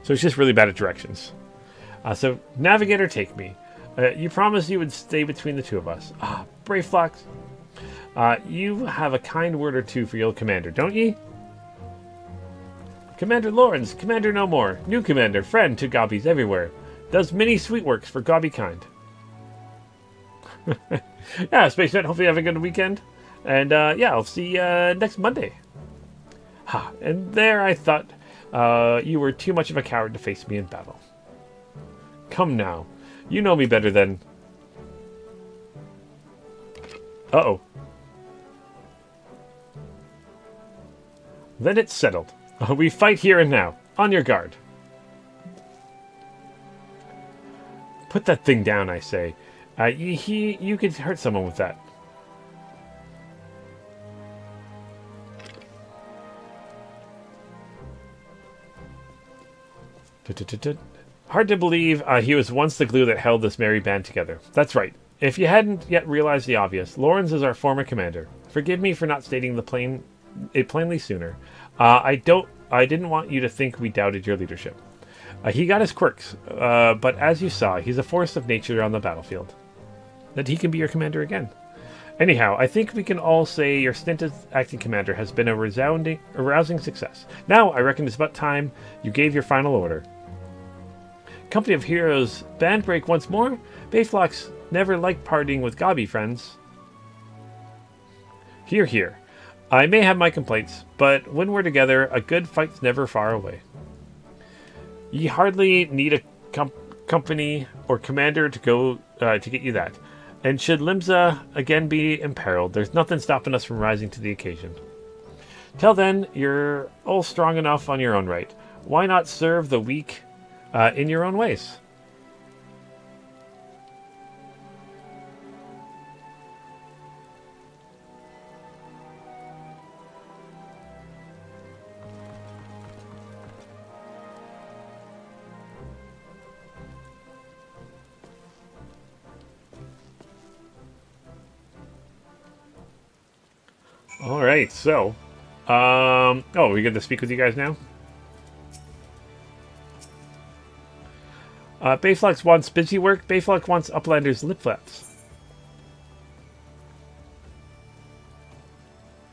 So it's just really bad at directions. So, Navigator, take me. You promised you would stay between the two of us. Brave Fox. You have a kind word or two for your old commander, don't ye? Commander Lawrence, commander no more. New commander, friend to gobbies everywhere. Does many sweet works for gobby kind. Yeah, SpaceNet, hopefully you have a good weekend. And yeah, I'll see you next Monday. And there I thought you were too much of a coward to face me in battle. Come now. You know me better than... Uh-oh. Then it's settled. We fight here and now. On your guard. Put that thing down, I say. You could hurt someone with that. Hard to believe he was once the glue that held this merry band together. That's right. If you hadn't yet realized the obvious, Lawrence is our former commander. Forgive me for not stating it plainly sooner. I didn't want you to think we doubted your leadership. He got his quirks, but as you saw, he's a force of nature on the battlefield. That he can be your commander again. Anyhow, I think we can all say your stint as acting commander has been a rousing success. Now, I reckon it's about time you gave your final order. Company of Heroes, band break once more? Bayflox never liked partying with gobby friends. Hear, hear. I may have my complaints, but when we're together, a good fight's never far away. Ye hardly need a company or commander to go to get you that. And should Limsa again be imperiled, there's nothing stopping us from rising to the occasion. Till then, you're all strong enough on your own right. Why not serve the weak in your own ways? All right, so, oh, we get to speak with you guys now? Bayflux wants busy work. Bayflux wants Uplander's lip flaps.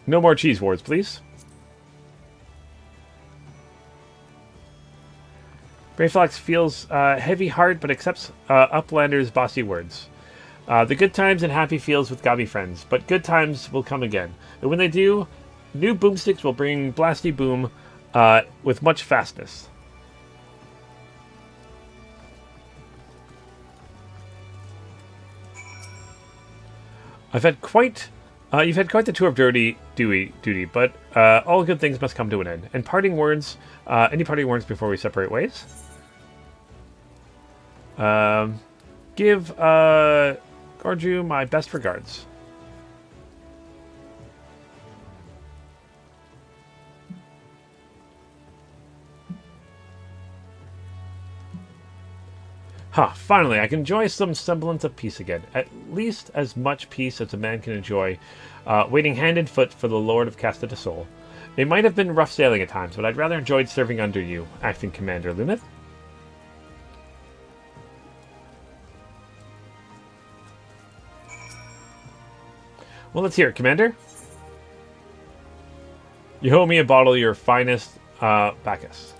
No more cheese wars, please. Bayflux feels heavy heart, but accepts Uplander's bossy words. The good times and happy feels with gobby friends, but good times will come again. And when they do, new boomsticks will bring blasty boom with much fastness. You've had quite the tour of duty, but all good things must come to an end. And parting words, any parting words before we separate ways? Give Gorju my best regards. Finally, I can enjoy some semblance of peace again. At least as much peace as a man can enjoy, waiting hand and foot for the Lord of Casta de Sol. It might have been rough sailing at times, but I'd rather enjoyed serving under you, acting Commander Luneth. Well, let's hear it, Commander. You owe me a bottle of your finest Bacchus.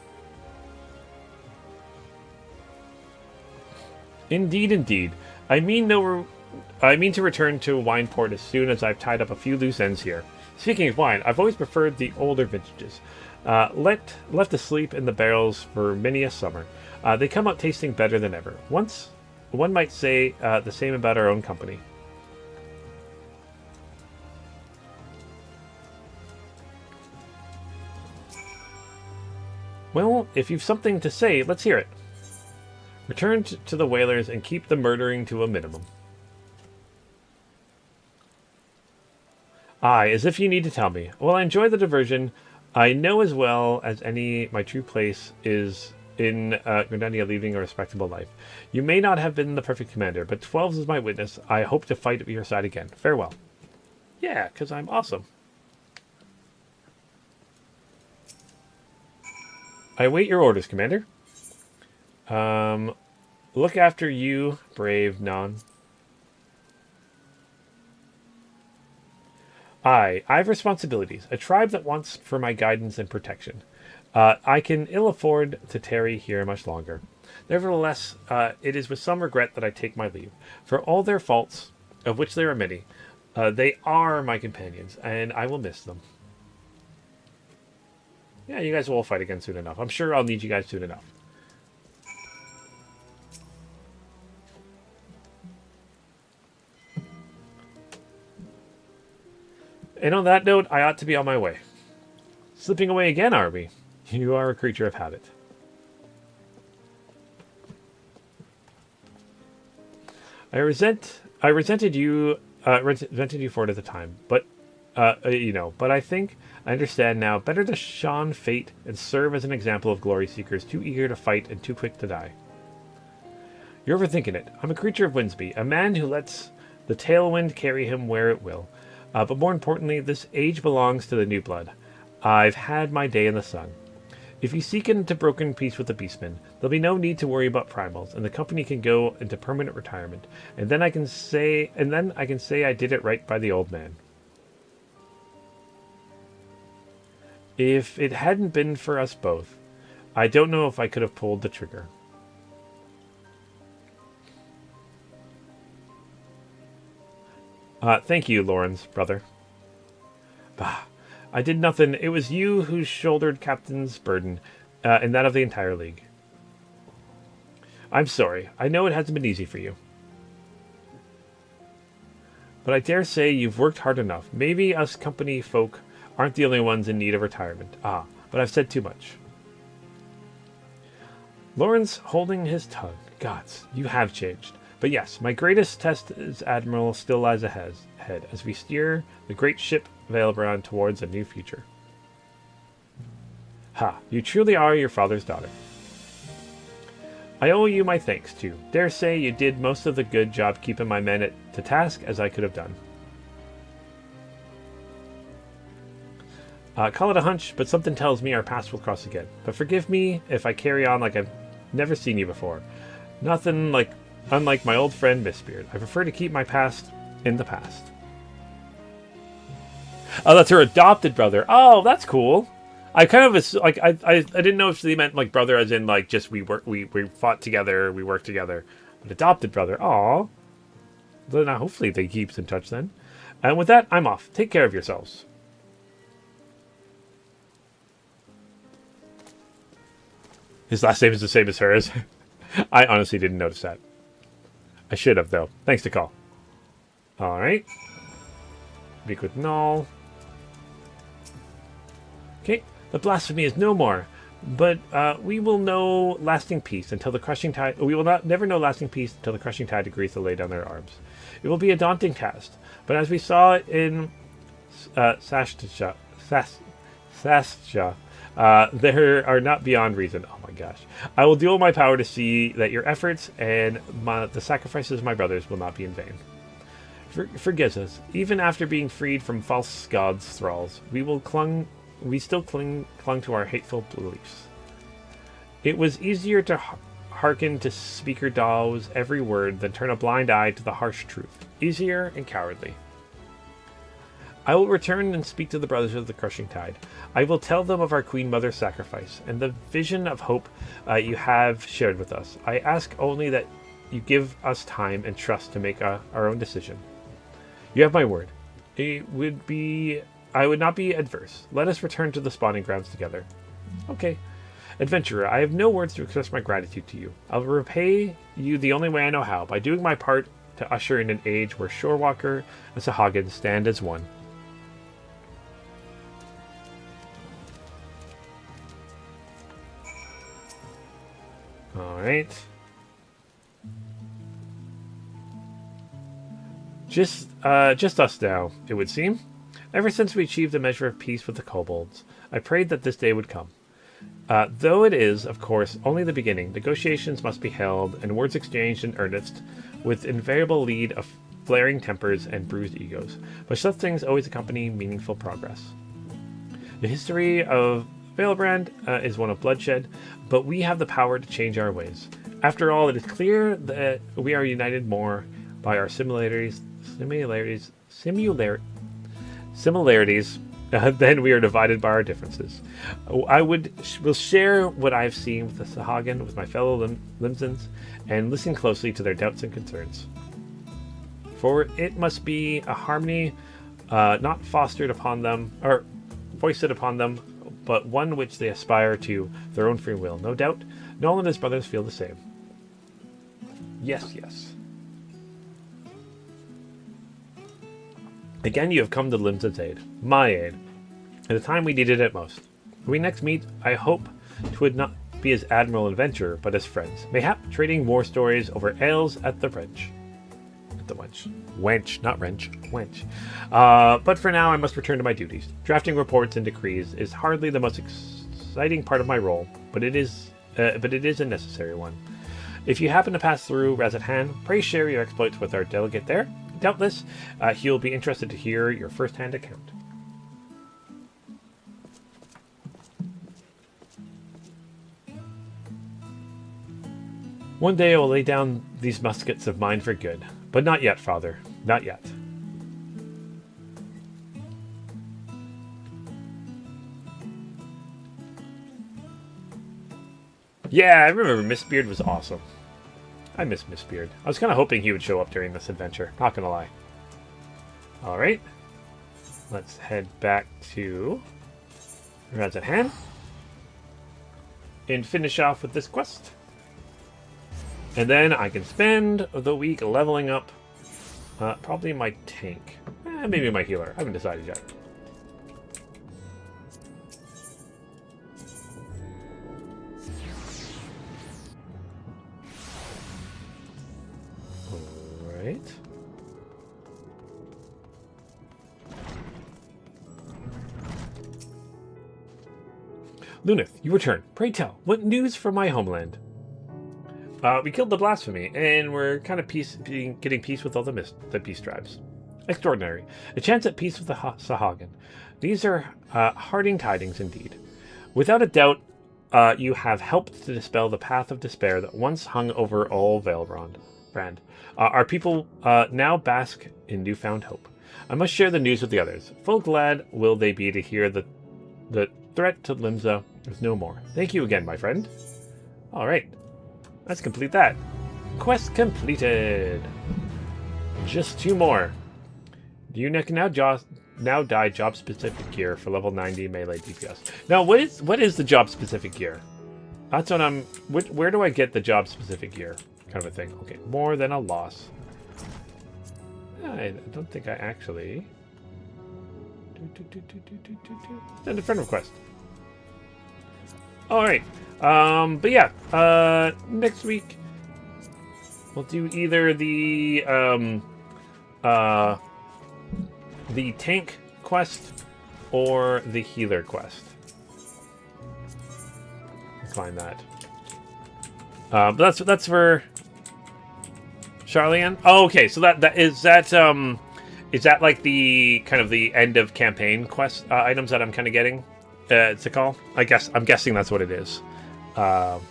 Indeed, indeed. I mean to return to Wineport as soon as I've tied up a few loose ends here. Speaking of wine, I've always preferred the older vintages. Left asleep in the barrels for many a summer. They come out tasting better than ever. One might say the same about our own company. Well, if you've something to say, let's hear it. Return to the whalers and keep the murdering to a minimum. Aye, as if you need to tell me. Well, I enjoy the diversion. I know as well as any my true place is in Gardania leading a respectable life. You may not have been the perfect commander, but 12 is my witness. I hope to fight at your side again. Farewell. Yeah, because I'm awesome. I await your orders, Commander. Look after you, brave Non. I've responsibilities. A tribe that wants for my guidance and protection. I can ill afford to tarry here much longer. Nevertheless, it is with some regret that I take my leave. For all their faults, of which there are many, they are my companions, and I will miss them. Yeah, you guys will all fight again soon enough. I'm sure I'll need you guys soon enough. And on that note, I ought to be on my way. Slipping away again, are we? You are a creature of habit. I resented you for it at the time, but but I think I understand now. Better to shun fate and serve as an example of glory seekers too eager to fight and too quick to die. You're overthinking it. I'm a creature of Winsby, a man who lets the tailwind carry him where it will. But more importantly, this age belongs to the new blood. I've had my day in the sun. If you seek into broken peace with the beastmen, there'll be no need to worry about primals, and the company can go into permanent retirement. And then I can say I did it right by the old man. If it hadn't been for us both, I don't know if I could have pulled the trigger. Thank you, Lawrence, brother. Bah, I did nothing. It was you who shouldered Captain's burden, and that of the entire League. I'm sorry. I know it hasn't been easy for you. But I dare say you've worked hard enough. Maybe us company folk aren't the only ones in need of retirement. Ah, but I've said too much. Lawrence holding his tongue. Gods, you have changed. But yes, my greatest test as Admiral still lies ahead as we steer the great ship Veilbrand towards a new future. Ha, you truly are your father's daughter. I owe you my thanks, too. Dare say you did most of the good job keeping my men to task as I could have done. Call it a hunch, but something tells me our paths will cross again. But forgive me if I carry on like I've never seen you before. Unlike my old friend Mistbeard. I prefer to keep my past in the past. Oh, that's her adopted brother. Oh, that's cool. I kind of like I didn't know if they meant like brother as in like just we fought together, we worked together. But adopted brother. Aw. Then hopefully they keep in touch then. And with that, I'm off. Take care of yourselves. His last name is the same as hers. I honestly didn't notice that. I should have, though. Thanks to call. Alright. Speak with Null. Okay. The blasphemy is no more. But we will know lasting peace until the crushing tide... We will never know lasting peace until the crushing tide agrees to lay down their arms. It will be a daunting task. But as we saw in Sastia, there are not beyond reason. Oh my gosh. I will do all my power to see that your efforts and the sacrifices of my brothers will not be in vain. Forgive us. Even after being freed from false gods' thralls, we still clung to our hateful beliefs. It was easier to hearken to Speaker Daw's every word than turn a blind eye to the harsh truth. Easier and cowardly. I will return and speak to the brothers of the crushing tide. I will tell them of our Queen Mother's sacrifice and the vision of hope you have shared with us. I ask only that you give us time and trust to make our own decision. You have my word. I would not be adverse. Let us return to the spawning grounds together. Okay. Adventurer, I have no words to express my gratitude to you. I'll repay you the only way I know how, by doing my part to usher in an age where Shorewalker and Sahagin stand as one. Alright. Just us now, it would seem. Ever since we achieved a measure of peace with the kobolds, I prayed that this day would come. Though it is, of course, only the beginning, negotiations must be held and words exchanged in earnest, with invariable lead of flaring tempers and bruised egos. But such things always accompany meaningful progress. The history of Veilbrand is one of bloodshed, but we have the power to change our ways. After all, it is clear that we are united more by our similarities than we are divided by our differences. I will share what I have seen with the Sahagin, with my fellow Limsons, and listen closely to their doubts and concerns. For it must be a harmony not fostered upon them, or foisted upon them, but one which they aspire to their own free will. No doubt, Noel and his brothers feel the same. Yes, yes. Again, you have come to Limson's aid. My aid. At the time we needed it most. When we next meet, I hope to would not be as Admiral and Adventurer, but as friends. Mayhap trading war stories over ales at the wrench. At the wench. Wench, not wrench. Wench. But for now, I must return to my duties. Drafting reports and decrees is hardly the most exciting part of my role, but it is a necessary one. If you happen to pass through Razat-Han, pray share your exploits with our delegate there. Doubtless, he will be interested to hear your first-hand account. One day I will lay down these muskets of mine for good. But not yet, Father. Not yet. Yeah, I remember Mistbeard was awesome. I miss Mistbeard. I was kind of hoping he would show up during this adventure. Not gonna lie. Alright. Let's head back to Razat-Han and finish off with this quest. And then I can spend the week leveling up probably my tank. Maybe my healer. I haven't decided yet. Alright. Lunith, you return. Pray tell, what news from my homeland? We killed the blasphemy, and we're kind of getting peace with all the peace tribes. Extraordinary. A chance at peace with the Sahagin. These are heartening tidings indeed. Without a doubt, you have helped to dispel the path of despair that once hung over all Valebrand. Our people now bask in newfound hope. I must share the news with the others. Full glad will they be to hear that the threat to Limsa is no more. Thank you again, my friend. All right. Let's complete that. Quest completed. Just 2 more. Do you now dye job-specific gear for level 90 melee DPS? Now, what is the job-specific gear? That's what I'm... Where do I get the job-specific gear? Kind of a thing. Okay, more than a loss. I don't think I actually... Send a friend request. Alright. But yeah, next week we'll do either the tank quest or the healer quest. Find that. But that's for Sharlayan. Oh, okay. So is that like the kind of the end of campaign quest items that I'm kind of getting to call? I'm guessing that's what it is. Kind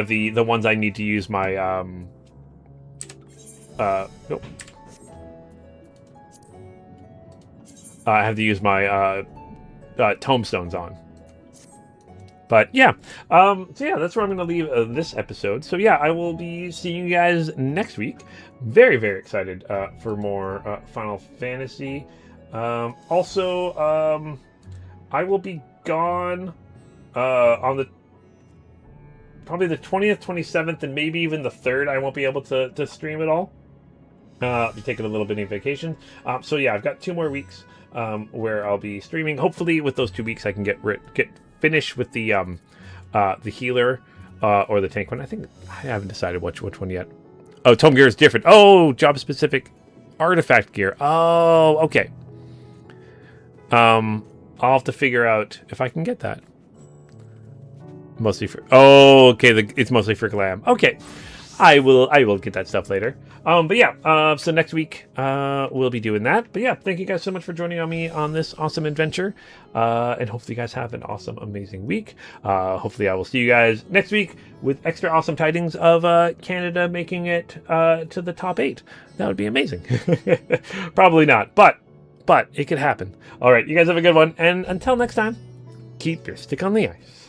of the ones I need to use my nope. I have to use my tombstones on. But yeah, so yeah, that's where I'm going to leave this episode. So yeah, I will be seeing you guys next week. Very, very excited for more Final Fantasy. Also, I will be gone on probably the 20th, 27th, and maybe even the 3rd. I won't be able to stream at all. I'll be taking a little bit of vacation. So yeah, I've got 2 more weeks where I'll be streaming. Hopefully, with those 2 weeks, I can get finished with the healer or the tank one. I think I haven't decided which one yet. Oh, tome gear is different. Oh, job specific artifact gear. Oh, okay. I'll have to figure out if I can get that. Mostly for... Oh, okay. It's mostly for glam. Okay. I will get that stuff later. But yeah, so next week we'll be doing that. But yeah, thank you guys so much for joining me on this awesome adventure. And hopefully you guys have an awesome, amazing week. Hopefully I will see you guys next week with extra awesome tidings of Canada making it to the top 8. That would be amazing. Probably not, but it could happen. All right, you guys have a good one. And until next time, keep your stick on the ice.